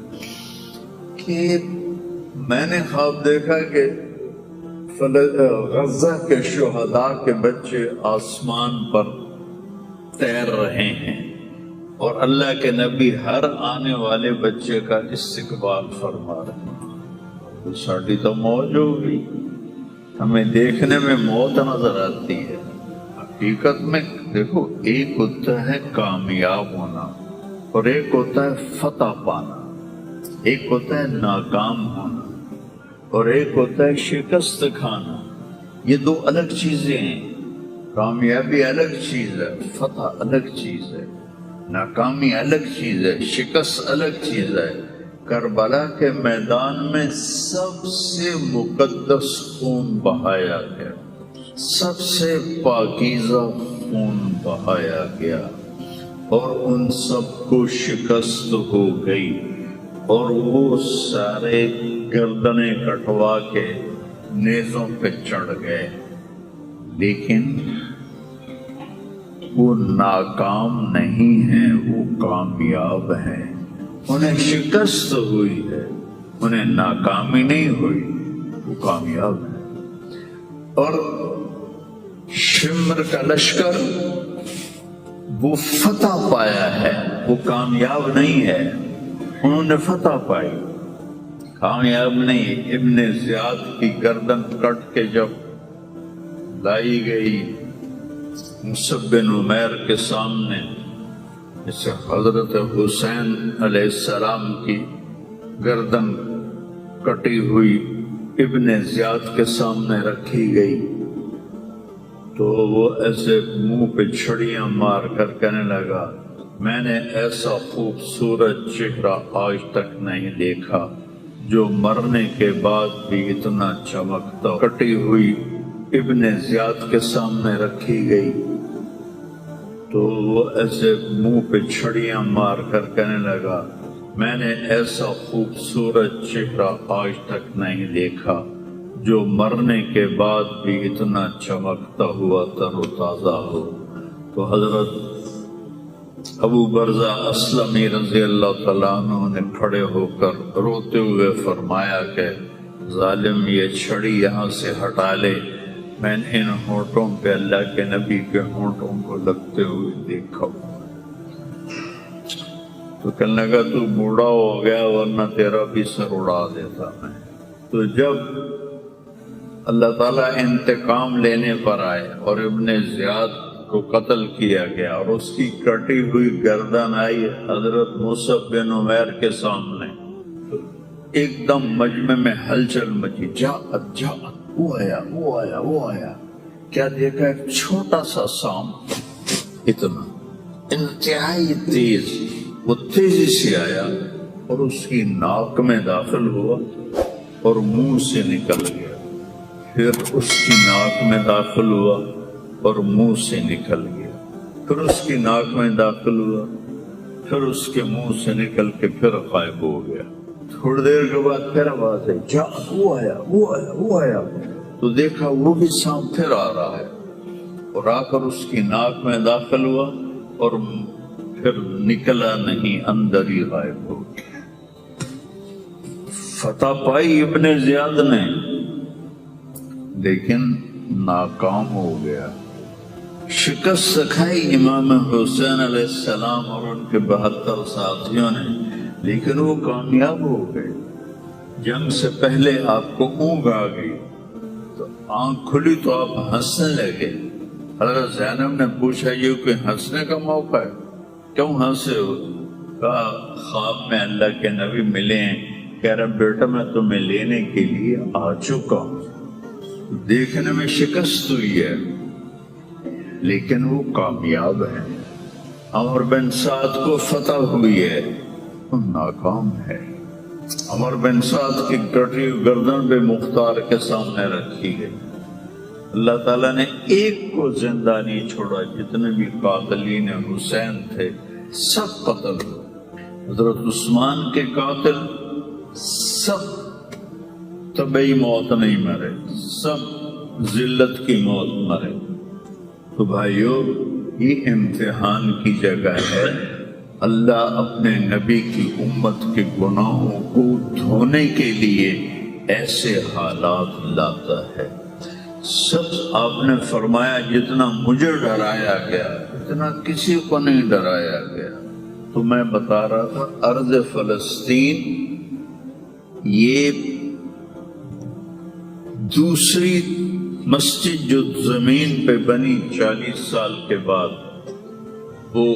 کہ میں نے خواب دیکھا کہ غزہ کے شہداء کے بچے آسمان پر تیر رہے ہیں، اور اللہ کے نبی ہر آنے والے بچے کا استقبال فرما رہے ہیں۔ ساڑی تو موج ہو گئی، ہمیں دیکھنے میں موت نظر آتی ہے، حقیقت میں دیکھو ایک ہوتا ہے کامیاب ہونا، اور ایک ہوتا ہے فتح پانا، ایک ہوتا ہے ناکام ہونا، اور ایک ہوتا ہے شکست کھانا۔ یہ دو الگ چیزیں ہیں، کامیابی الگ چیز ہے، فتح الگ چیز ہے، ناکامی الگ چیز ہے، شکست الگ چیز ہے۔ کربلا کے میدان میں سب سے مقدس خون بہایا گیا، سب سے پاکیزہ خون بہایا گیا، اور ان سب کو شکست ہو گئی، اور وہ سارے گردنیں کٹوا کے نیزوں پہ چڑھ گئے، لیکن وہ ناکام نہیں ہیں، وہ کامیاب ہیں۔ انہیں شکست ہوئی ہے، انہیں ناکامی نہیں ہوئی، وہ کامیاب ہیں۔ اور شمر کا لشکر وہ فتح پایا ہے، وہ کامیاب نہیں ہے، انہوں نے فتح پائی، کامیاب نہیں۔ ابن زیاد کی گردن کٹ کے جب لائی گئی مصعب بن عمیر کے سامنے، جسے حضرت حسین علیہ السلام کی گردن کٹی ہوئی ابن زیاد کے سامنے رکھی گئی، تو وہ ایسے منہ پہ چھڑیاں مار کر کہنے لگا میں نے ایسا خوبصورت چہرہ آج تک نہیں دیکھا جو مرنے کے بعد بھی اتنا چمکتا۔ کٹی ہوئی ابن زیاد کے سامنے رکھی گئی تو وہ ایسے منہ پہ چھڑیاں مار کر کہنے لگا میں نے ایسا خوبصورت چہرہ آج تک نہیں دیکھا جو مرنے کے بعد بھی اتنا چمکتا ہوا تر و تازہ ہو۔ تو حضرت ابو برزہ اسلمی رضی اللہ تعالیٰ عنہ نے کھڑے ہو کر روتے ہوئے فرمایا کہ ظالم یہ چھڑی یہاں سے ہٹا لے، میں نے ان ہونٹوں پہ اللہ کے نبی کے ہونٹوں کو لگتے ہوئے دیکھا۔ تو کہنے لگا تو بوڑھا ہو گیا ورنہ تیرا بھی سر اڑا دیتا میں۔ تو جب اللہ تعالیٰ انتقام لینے پر آئے اور ابن زیاد کو قتل کیا گیا اور اس کی کٹی ہوئی گردن آئی حضرت مصعب بن عمیر کے سامنے، تو ایک دم مجمع میں ہلچل مچی، جاءت جاءت، وہ آیا وہ آیا وہ آیا۔ کیا دیکھا؟ ایک چھوٹا سا سانپ، اتنا انتہائی تیز، وہ تیزی سے آیا اور اس کی ناک میں داخل ہوا اور منہ سے نکل گیا، پھر اس کی ناک میں داخل ہوا اور منہ سے نکل گیا، پھر اس کی ناک میں داخل ہوا، پھر اس کے منہ سے نکل کے پھر غائب ہو گیا۔ تھوڑی دیر کے بعد پھر آواز ہے جا، وہ آیا وہ آیا وہ آیا۔ تو دیکھا وہ بھی سانپ پھر آ رہا ہے اور آ کر اس کی ناک میں داخل ہوا اور پھر نکلا نہیں، اندر ہی غائب ہو گیا۔ فتح پائی ابن زیاد نے لیکن ناکام ہو گیا، شکست کھائی امام حسین علیہ السلام اور ان کے 72 ساتھیوں نے، لیکن وہ کامیاب ہو گئے۔ جنگ سے پہلے آپ کو اونگ آ گئی تو آنکھ کھلی تو آپ ہنسنے لگے۔ حضرت زینب نے پوچھا یہ کوئی ہنسنے کا موقع ہے، کیوں ہنسے ہو؟ کہا خواب میں اللہ کے نبی ملے ہیں، کہہ رہا بیٹا میں تمہیں لینے کے لیے آ چکا ہوں۔ دیکھنے میں شکست ہوئی ہے لیکن وہ کامیاب ہے۔ عمر بن سعد کو فتح ہوئی ہے، وہ ناکام ہے۔ عمر بن سعد کی کٹی گردن بے مختار کے سامنے رکھی گئی، اللہ تعالیٰ نے ایک کو زندہ نہیں چھوڑا، جتنے بھی قاتلین حسین تھے سب قتل ہوئے۔ حضرت عثمان کے قاتل سب طبعی موت نہیں مرے، سب ذلت کی موت مرے۔ تو بھائیو یہ امتحان کی جگہ ہے، اللہ اپنے نبی کی امت کے گناہوں کو دھونے کے لیے ایسے حالات لاتا ہے۔ سب آپ نے فرمایا جتنا مجھے ڈرایا گیا اتنا کسی کو نہیں ڈرایا گیا۔ تو میں بتا رہا تھا ارض فلسطین یہ دوسری مسجد جو زمین پہ بنی 40 سال کے بعد، وہ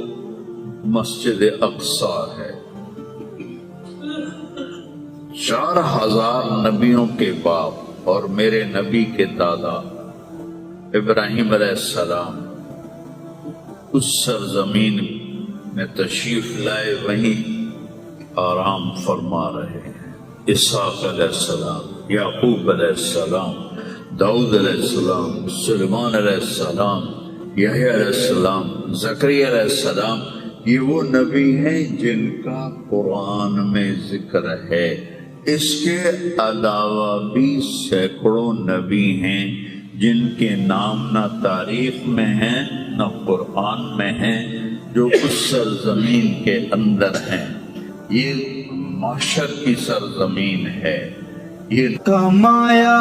مسجد اقصی ہے۔ 4000 نبیوں کے باپ اور میرے نبی کے دادا ابراہیم علیہ السلام اس سرزمین میں تشریف لائے، وہیں آرام فرما رہے ہیں۔ اسحاق علیہ السلام، یعقوب علیہ السلام، داؤد علیہ السلام، سلیمان علیہ السلام، یحییٰ علیہ السلام، زکریا علیہ السلام، یہ وہ نبی ہیں جن کا قرآن میں ذکر ہے۔ اس کے علاوہ بھی سینکڑوں نبی ہیں جن کے نام نہ تاریخ میں ہیں نہ قرآن میں ہیں، جو اس سرزمین کے اندر ہیں۔ یہ معاشر کی سرزمین ہے، یہ کمایا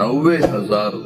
90,000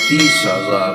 30,000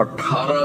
18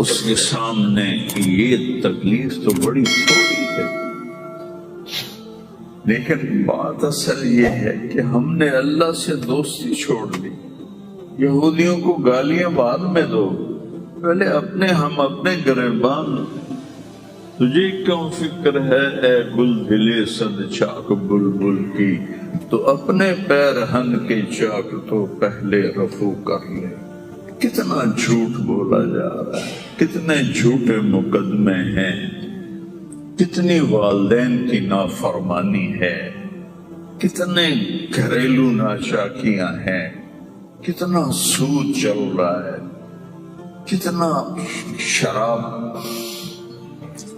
اس کے سامنے یہ تکلیف تو بڑی تھوڑی ہے، لیکن بات اصل یہ ہے کہ ہم نے اللہ سے دوستی چھوڑ دی۔ یہودیوں کو گالیاں بعد میں دو، پہلے ہم اپنے گریبان۔ تجھے کیوں فکر ہے اے گل دلے صد چاک بلبل کی، تو اپنے پیرہن کے چاک تو پہلے رفو کر لے۔ کتنا جھوٹ بولا جا رہا ہے، کتنے جھوٹے مقدمے ہیں، کتنی والدین کی نافرمانی ہے، کتنے گھریلو ناچاکیاں ہیں، کتنا سود چل رہا ہے، کتنا شراب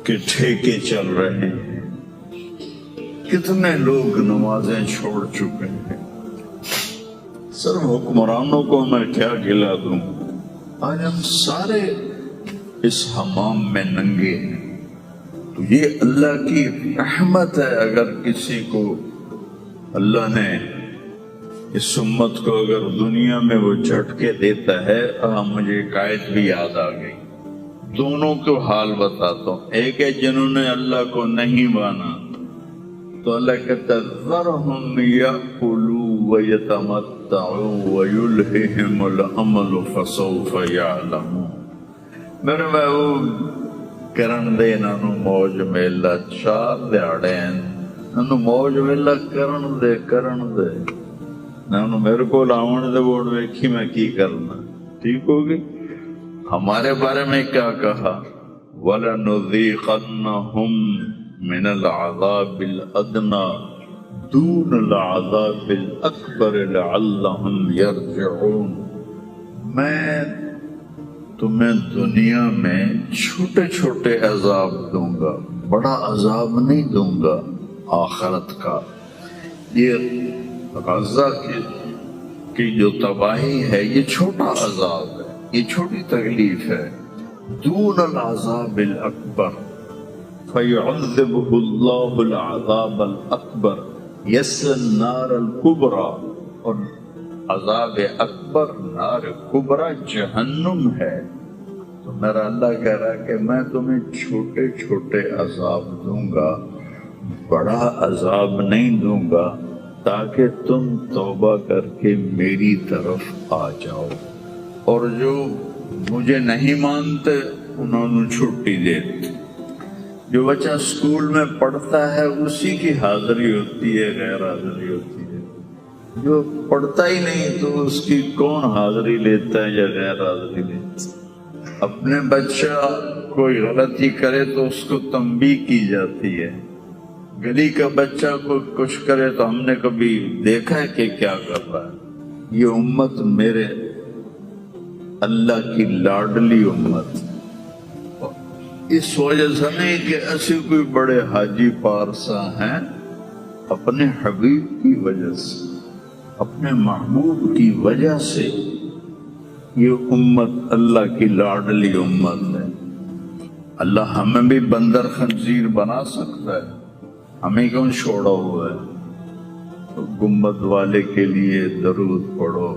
کے ٹھیکے چل رہے ہیں، کتنے لوگ نمازیں چھوڑ چکے ہیں۔ صرف حکمرانوں کو میں کیا گلا دوں، آج ہم سارے اس حمام میں ننگے ہیں۔ تو یہ اللہ کی رحمت ہے، اگر کسی کو اللہ نے اس امت کو اگر دنیا میں وہ جھٹکے دیتا ہے۔ مجھے ایک آیت بھی یاد آ گئی، دونوں کو حال بتاتا ہوں۔ ایک ہے جنہوں نے اللہ کو نہیں مانا، تو اللہ کہتا ہے ذرہم یأکلوا ویتمتعوا ویلہہم الامل فسوف یعلمون۔ میرے محبوب کرن دے نانو موج میلا، 4 دیہڑے ہیں نانو موج میلا کرن دے نانو میرے کو لاؤن دے بوڑ ویکھی میں کی کرنا، ٹھیک ہوگی۔ ہمارے بارے میں کیا کہا، وَلَنُذِيقَنَّهُمْ مِنَ الْعَذَابِ الْأَدْنَى دُونَ الْعَذَابِ الْأَكْبَرِ لَعَلَّهُمْ يَرْجِعُونَ۔ میں تمہیں دنیا میں چھوٹے چھوٹے عذاب دوں گا، بڑا عذاب نہیں دوں گا آخرت کا۔ یہ غزہ کی جو تباہی ہے یہ چھوٹا عذاب ہے، یہ چھوٹی تکلیف ہے۔ دون العذاب الاکبر فیعذبہ اللہ العذاب الاکبر یصلی النار الکبریٰ، اور عذاب اکبر نار کبریٰ جہنم ہے۔ تو میرا اللہ کہہ رہا ہے کہ میں تمہیں چھوٹے چھوٹے عذاب دوں گا، بڑا عذاب نہیں دوں گا، تاکہ تم توبہ کر کے میری طرف آ جاؤ، اور جو مجھے نہیں مانتے انہوں نے چھٹی دے دی۔ جو بچہ اسکول میں پڑھتا ہے اسی کی حاضری ہوتی ہے، غیر حاضری ہوتی ہے۔ جو پڑھتا ہی نہیں تو اس کی کون حاضری لیتا ہے یا غیر حاضری لیتا ہے۔ اپنے بچہ کوئی غلطی کرے تو اس کو تنبیہ کی جاتی ہے، گلی کا بچہ کوئی کچھ کرے تو ہم نے کبھی دیکھا ہے کہ کیا کر رہا ہے۔ یہ امت میرے اللہ کی لاڈلی امت، اس وجہ سے نہیں کہ ایسے کوئی بڑے حاجی پارسا ہیں، اپنے حبیب کی وجہ سے، اپنے محبوب کی وجہ سے یہ امت اللہ کی لاڈلی امت ہے۔ اللہ ہمیں بھی بندر خنزیر بنا سکتا ہے، ہمیں کیوں چھوڑا ہوا ہے؟ تو گنبد والے کے لیے درود پڑھو،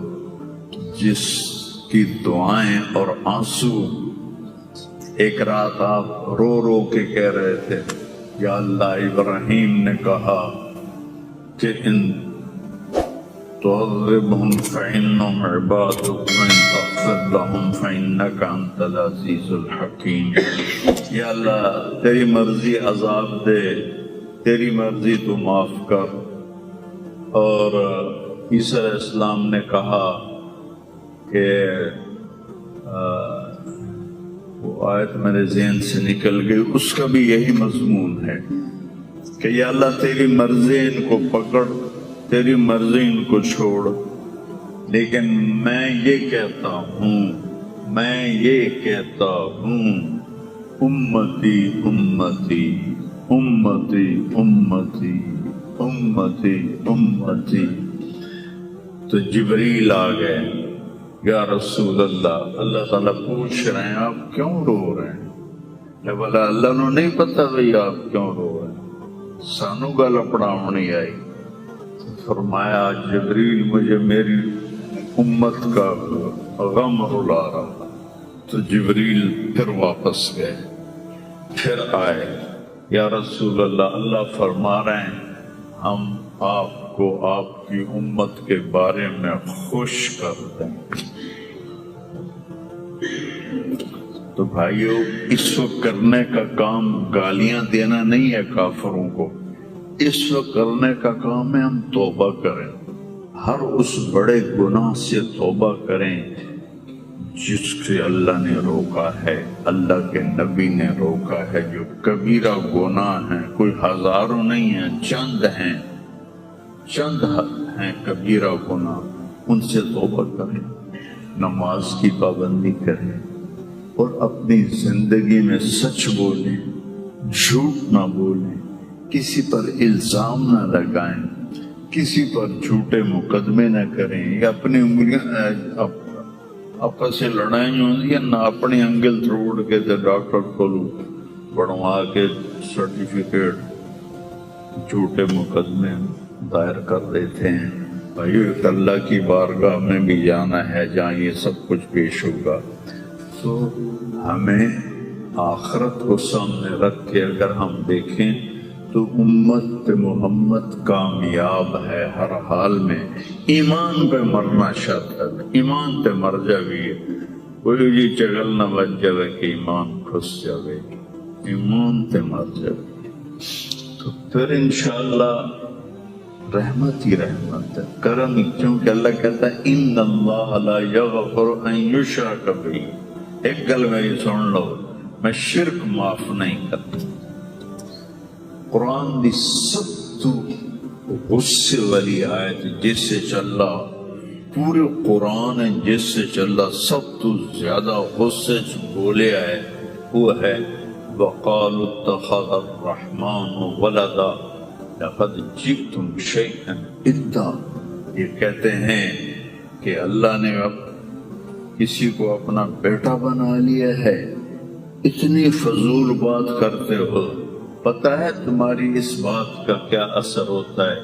جس کی دعائیں اور آنسو ایک رات آپ رو رو کے کہہ رہے تھے، یا اللہ ابراہیم نے کہا کہ ان تعذبہم فإنہم عبادک وإن تغفر لہم فإنک انت العزیز الحکیم۔ یا اللہ تیری مرضی عذاب دے، تیری مرضی تو معاف کر۔ اور عیسیٰ علیہ السلام نے کہا کہ وہ آیت میرے ذہن سے نکل گئی، اس کا بھی یہی مضمون ہے کہ یا اللہ تیری مرضی ان کو پکڑ، تیری مرضی ان کو چھوڑ، لیکن میں یہ کہتا ہوں امتی امتی امتی امتی امتی امتی۔ تو جبریل آ گئے، یا رسول اللہ، اللہ تعالیٰ پوچھ رہے ہیں آپ کیوں رو رہے ہیں؟ بولا اللہ نو نہیں پتا بھئی آپ کیوں رو رہے ہیں، سانو گل پڑھاونی آئی۔ فرمایا جبریل مجھے میری امت کا غم رلا رہا، تو جبریل پھر واپس گئے، پھر آئے، یا رسول اللہ، اللہ فرما رہے ہیں ہم آپ کو آپ کی امت کے بارے میں خوش کر دیں۔ تو بھائیو، اس وقت کرنے کا کام گالیاں دینا نہیں ہے کافروں کو، اس وقت کرنے کا کام ہے ہم توبہ کریں، ہر اس بڑے گناہ سے توبہ کریں جس سے اللہ نے روکا ہے، اللہ کے نبی نے روکا ہے۔ جو کبیرہ گناہ ہیں، کوئی ہزاروں نہیں ہیں، چند ہیں کبیرہ گناہ، ان سے توبہ کریں، نماز کی پابندی کریں، اور اپنی زندگی میں سچ بولیں، جھوٹ نہ بولیں، کسی پر الزام نہ لگائیں، کسی پر جھوٹے مقدمے نہ کریں، یا اپنی انگلیاں آپس سے لڑائی ہوتی ہے نہ، اپنی انگل توڑ کے ڈاکٹر کو بڑھوا کے سرٹیفکیٹ جھوٹے مقدمے دائر کر دیتے ہیں۔ بھائی اللہ کی بارگاہ میں بھی جانا ہے جہاں یہ سب کچھ پیش ہوگا، تو ہمیں آخرت کو سامنے رکھ کے اگر ہم دیکھیں تو امت محمد کامیاب ہے ہر حال میں۔ ایمان پہ مرنا شرط ہے، ایمان تے مر جاوی، کوئی جی چگل نہ بچ جاوے کہ ایمان کھس جاوے، ایمان تے مر جاوے، تو پھر انشاءاللہ رحمت ہی رحمت ہے، کرم، کیونکہ اللہ کہتا ہے ان اللہ لا یغفر ان یشرک بہ۔ ایک گل میری سن لو، میں شرک معاف نہیں کرتا۔ قرآن دی سب تو غصے والی آیت جس سے چلا، پورے قرآن جس سے چلا سب تو زیادہ غصے سے بولے آئے وہ ہے وَقَالُوا اتَّخَذَ الرَّحْمَنُ وَلَدًا لَقَدْ جِئْتُمْ شَيْئًا إِدًّا۔ یہ کہتے ہیں کہ اللہ نے اب کسی کو اپنا بیٹا بنا لیا ہے، اتنی فضول بات کرتے ہو، پتہ ہے تمہاری اس بات کا کیا اثر ہوتا ہے؟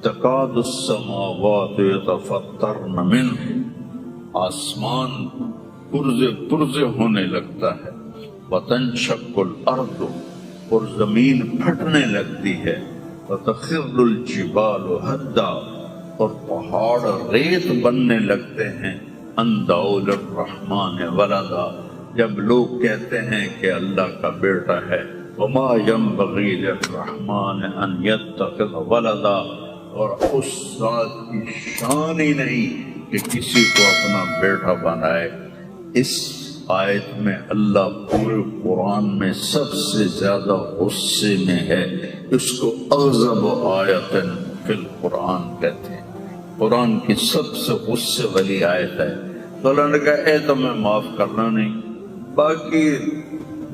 تکاد السماوات یتفطرن منہ، آسمان پرزے ہونے لگتا ہے، وتنشق الارض، اور زمین پھٹنے لگتی ہے، وتخر الجبال ہدا، اور پہاڑ ریت بننے لگتے ہیں، ان دعوا للرحمن ولدا، جب لوگ کہتے ہیں کہ اللہ کا بیٹا ہے، وما ينبغي للرحمن ان يتخذ ولدا، اور اس ذات کی شان ہی نہیں کہ کسی کو اپنا بیٹا بنائے۔ اس آیت میں اللہ پورے قرآن میں سب سے زیادہ غصے میں ہے، اس کو اغضب آیت فی القرآن کہتے ہیں، قرآن کی سب سے غصے والی آیت ہے۔ تو اللہ نے کہا اے تو میں معاف کرنا نہیں، باقی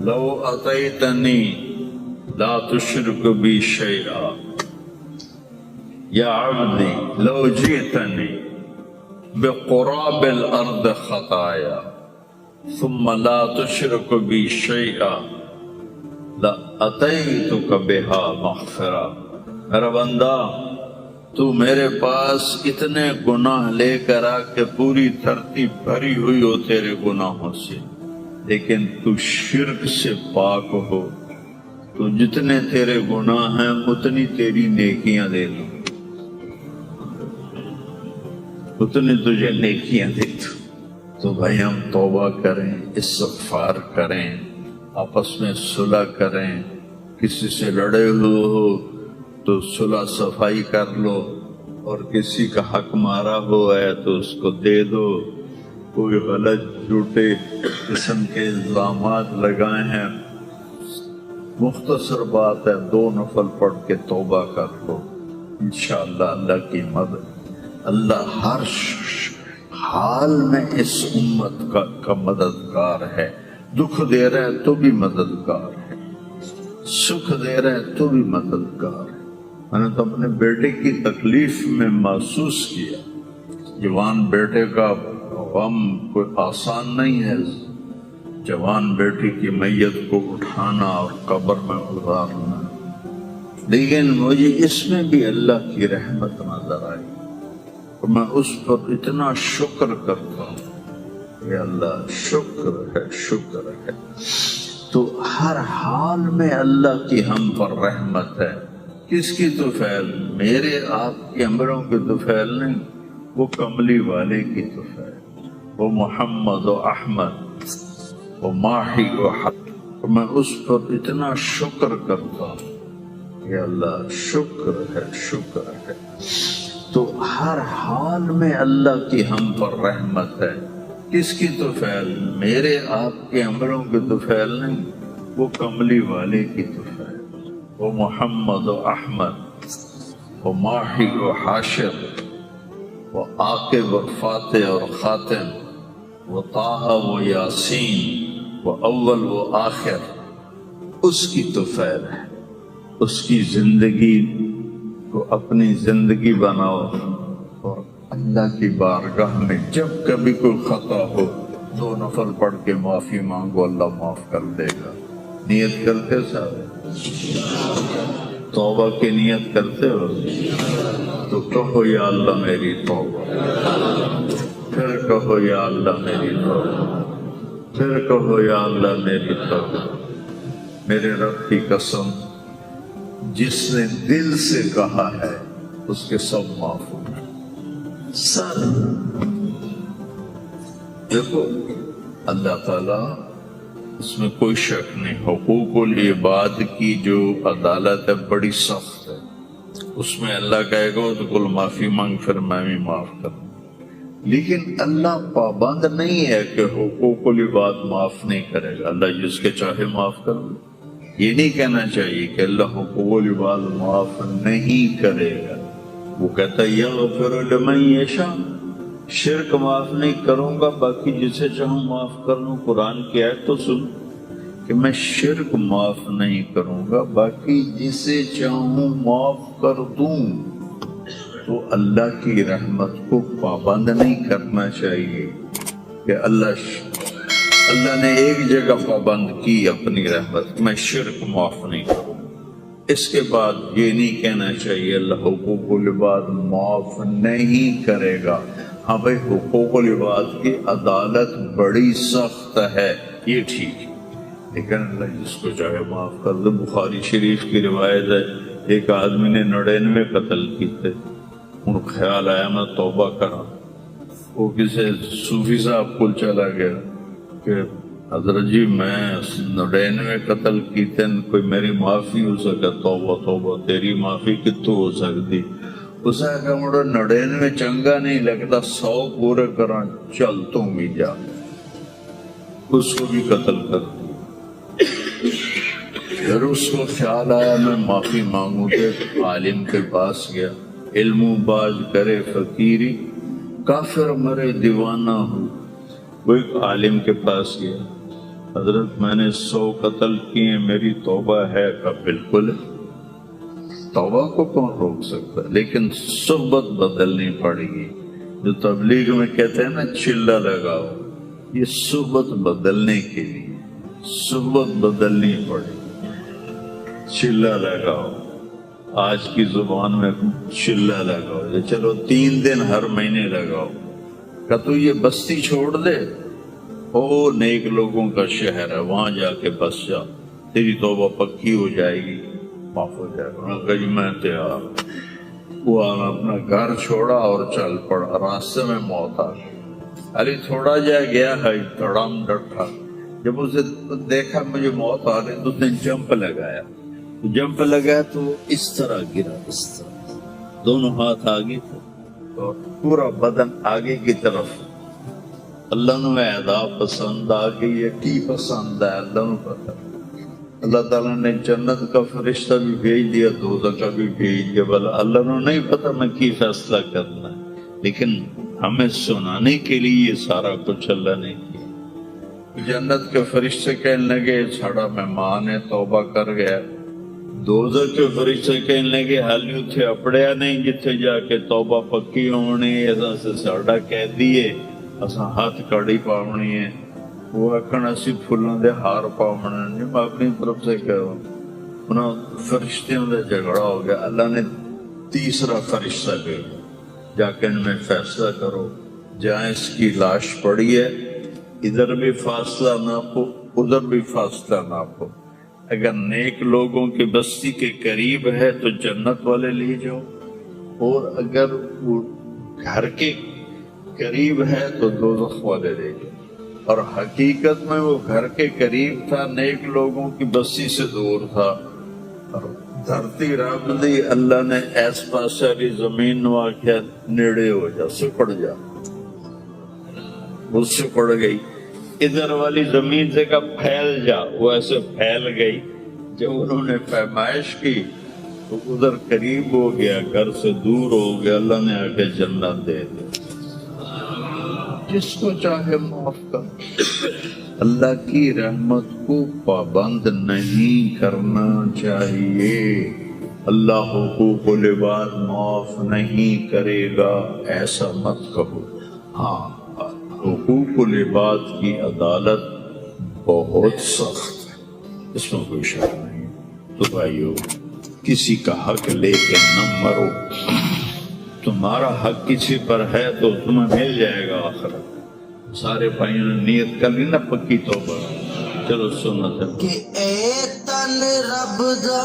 لو اتیتنی لا تشرک بی شیئا، یا عبدی لو جئتنی بقراب الارض خطایا ثم لا تشرک بی شیئا لاتیتک بہا مغفرہ۔ میرا بندہ، تو میرے پاس اتنے گناہ لے کر آ کہ پوری دھرتی بھری ہوئی ہو تیرے گناہوں سے، لیکن تو شرک سے پاک ہو، تو جتنے تیرے گناہ ہیں اتنی تیری نیکیاں دے دوں، اتنی تجھے نیکیاں دے دوں۔ تو بھائی ہم توبہ کریں، استغفار کریں، آپس میں صلح کریں، کسی سے لڑے ہوئے ہو تو صلح صفائی کر لو، اور کسی کا حق مارا ہوا ہے تو اس کو دے دو، کوئی غلط جھوٹے قسم کے الزامات لگائے ہیں، مختصر بات ہے 2 نفل پڑھ کے توبہ کر لو، انشاءاللہ اللہ کی مدد، اللہ ہر حال میں اس امت کا مددگار ہے، دکھ دے رہا ہے تو بھی مددگار ہے، سکھ دے رہا ہے تو بھی مددگار ہے۔ میں نے تو اپنے بیٹے کی تکلیف میں محسوس کیا، جوان بیٹے کا غم کوئی آسان نہیں ہے، جوان بیٹی کی میت کو اٹھانا اور قبر میں گزارنا، لیکن مجھے اس میں بھی اللہ کی رحمت نظر آئی، اور میں اس پر اتنا شکر کرتا ہوں کہ اللہ شکر ہے تو ہر حال میں اللہ کی ہم پر رحمت ہے. کس کی طفیل؟ میرے آپ کے امروں کی طفیل نہیں، وہ کملی والے کی طفیل، وہ محمد و احمد و ماہی و حق. میں اس پر اتنا شکر کرتا ہوں کہ اللہ شکر ہے تو ہر حال میں اللہ کی ہم پر رحمت ہے. کس کی طفیل؟ میرے آپ کے امروں کی طفیل نہیں، وہ کملی والے کی طفیل، وہ محمد و احمد و ماہی و حاشر و عاقب و فاتح اور خاتم و طٰہٰ و یاسین و اول و آخر. اس کی طفیل ہے. اس کی زندگی کو اپنی زندگی بناؤ اور اللہ کی بارگاہ میں جب کبھی کوئی خطا ہو 2 نفل پڑھ کے معافی مانگو، اللہ معاف کر دے گا. نیت کرتے سارے توبہ کی نیت کرتے ہو تو کہو یا اللہ میری توبہ، پھر کہو یا اللہ میری توبہ، پھر کہو یا اللہ میری توبہ. میرے رب کی قسم، جس نے دل سے کہا ہے اس کے سب معاف ہو گئے. سر دیکھو اللہ تعالیٰ، اس میں کوئی شک نہیں، حقوق العباد کی جو عدالت ہے بڑی سخت ہے. اس میں اللہ کہے گا تو کل معافی مانگ، پھر میں بھی معاف کروں. لیکن اللہ پابند نہیں ہے کہ حقوق العباد معاف نہیں کرے گا. اللہ جس کے چاہے معاف کر دے. یہ نہیں کہنا چاہیے کہ اللہ حقوق العباد معاف نہیں کرے گا. وہ کہتا ہے یغفر لمن یشاء، شرک معاف نہیں کروں گا، باقی جسے چاہوں معاف کر لوں. قرآن کی آیت تو سن کہ میں شرک معاف نہیں کروں گا، باقی جسے چاہوں معاف کر دوں. تو اللہ کی رحمت کو پابند نہیں کرنا چاہیے کہ اللہ نے ایک جگہ پابند کی اپنی رحمت، میں شرک معاف نہیں کروں. اس کے بعد یہ نہیں کہنا چاہیے اللہ حقوق العباد معاف نہیں کرے گا. ہاں بھائی، حقوق العباد کی عدالت بڑی سخت ہے، یہ ٹھیک ہے، لیکن اللہ جس کو چاہے معاف کر دے. بخاری شریف کی روایت ہے، ایک آدمی نے 99 قتل کیے. ان کو خیال آیا میں توبہ کرا. وہ کسی صوفی صاحب کو چلا گیا کہ حضرت جی میں 99 قتل کیتے، کوئی میری معافی ہو سکے؟ توبہ تیری معافی کتوں ہو سکتی؟ اس نے کہا مڑا 99 چنگا نہیں لگتا، 100 پورے کرا، چل تم بھی جا. اس کو بھی قتل کر دیا. پھر اس کو خیال آیا میں معافی مانگوں. کہ عالم کے پاس گیا. علم و باز کرے فقیری، کافر مرے دیوانہ ہو. وہ ایک عالم کے پاس گیا، حضرت میں نے 100 قتل کیے، میری توبہ ہے؟ کہ بالکل. توبہ کو کون روک سکتا؟ لیکن صحبت بدلنی پڑے گی. جو تبلیغ میں کہتے ہیں نا چلہ لگاؤ، یہ صحبت بدلنے کے لیے صحبت بدلنی پڑے گی. چلہ لگاؤ، آج کی زبان میں چلہ لگاؤ. یہ چلو 3 دن ہر مہینے لگاؤ. کہ تو یہ بستی چھوڑ دے، او نیک لوگوں کا شہر ہے، وہاں جا کے بس جا، تیری توبہ پکی ہو جائے گی، معاف ہو جائے گا. انہوں نے کہا جی میں تیار. وہ اپنا گھر چھوڑا اور چل پڑا. راستے میں موت آ گئی. علی تھوڑا جا گیا ہے، دھڑام ڈٹھا. جب اسے دیکھا مجھے موت آ رہی تو اس نے جمپ لگایا تو وہ اس طرح گرا، اس طرح، دونوں ہاتھ آگے تھے اور پورا بدن آگے کی طرف. اللہ نو ادا پسند آ گئی ہے، کی پسند ہے اللہ نو پتہ. اللہ تعالیٰ نے جنت کا فرشتہ بھی بھیج دیا، دوزخ کا بھی بھیج دیا. بھلا اللہ نو نہیں پتہ میں کی فیصلہ کرنا ہے، لیکن ہمیں سنانے کے لیے یہ سارا کچھ اللہ نے کیا. جنت کے فرشتے کہنے لگے ساڑا مہمان ہے، توبہ کر گیا. دوزخ کے فرشتے کہنے لگے حال اتنے اپڑیا نہیں جتھے جا کے توبہ پکی ہونی، ایسا سے ساڑا کہہ دیے اساں ہاتھ کڑی پاونی ہے. وہ آخر اسی پھولوں دے ہار پاونا نہیں. میں اپنی طرف سے کہہ رہا ہوں، انہوں فرشتوں سے جھگڑا ہو گیا. اللہ نے تیسرا فرشتہ بھیجا، جا کے ان میں فیصلہ کرو. جہاں اس کی لاش پڑی ہے ادھر بھی فاصلہ ناپو ادھر بھی فاصلہ ناپو. اگر نیک لوگوں کی بستی کے قریب ہے تو جنت والے لے جاؤ، اور اگر وہ گھر کے قریب ہے تو دوزخ والے لے جاؤ. اور حقیقت میں وہ گھر کے قریب تھا، نیک لوگوں کی بستی سے دور تھا. اور دھرتی رب دی اللہ نے ایس پاسے والی زمین نو آخیا نیڑے ہو جا، سکڑ جا. وہ سکڑ گئی. ادھر والی زمین سے کہا پھیل جا، وہ ایسے پھیل گئی. جب انہوں نے پیمائش کی تو ادھر قریب ہو گیا، گھر سے دور ہو گیا. اللہ نے آ کے جنت دے دی، جس کو چاہے معاف کر. اللہ کی رحمت کو پابند نہیں کرنا چاہیے. اللہ حقوق العباد معاف نہیں کرے گا ایسا مت کہو. ہاں، حقوق العباد کی عدالت بہت سخت ہے، اس میں کوئی شک نہیں. تو بھائیو، کسی کا حق لے کے نہ مرو. تمہارا حق کسی پر ہے تو تمہیں مل جائے گا آخرت. سارے بھائیوں نے نیت کر لی نا پکی توبہ. چلو سنت ہے کہ اے تن رب دا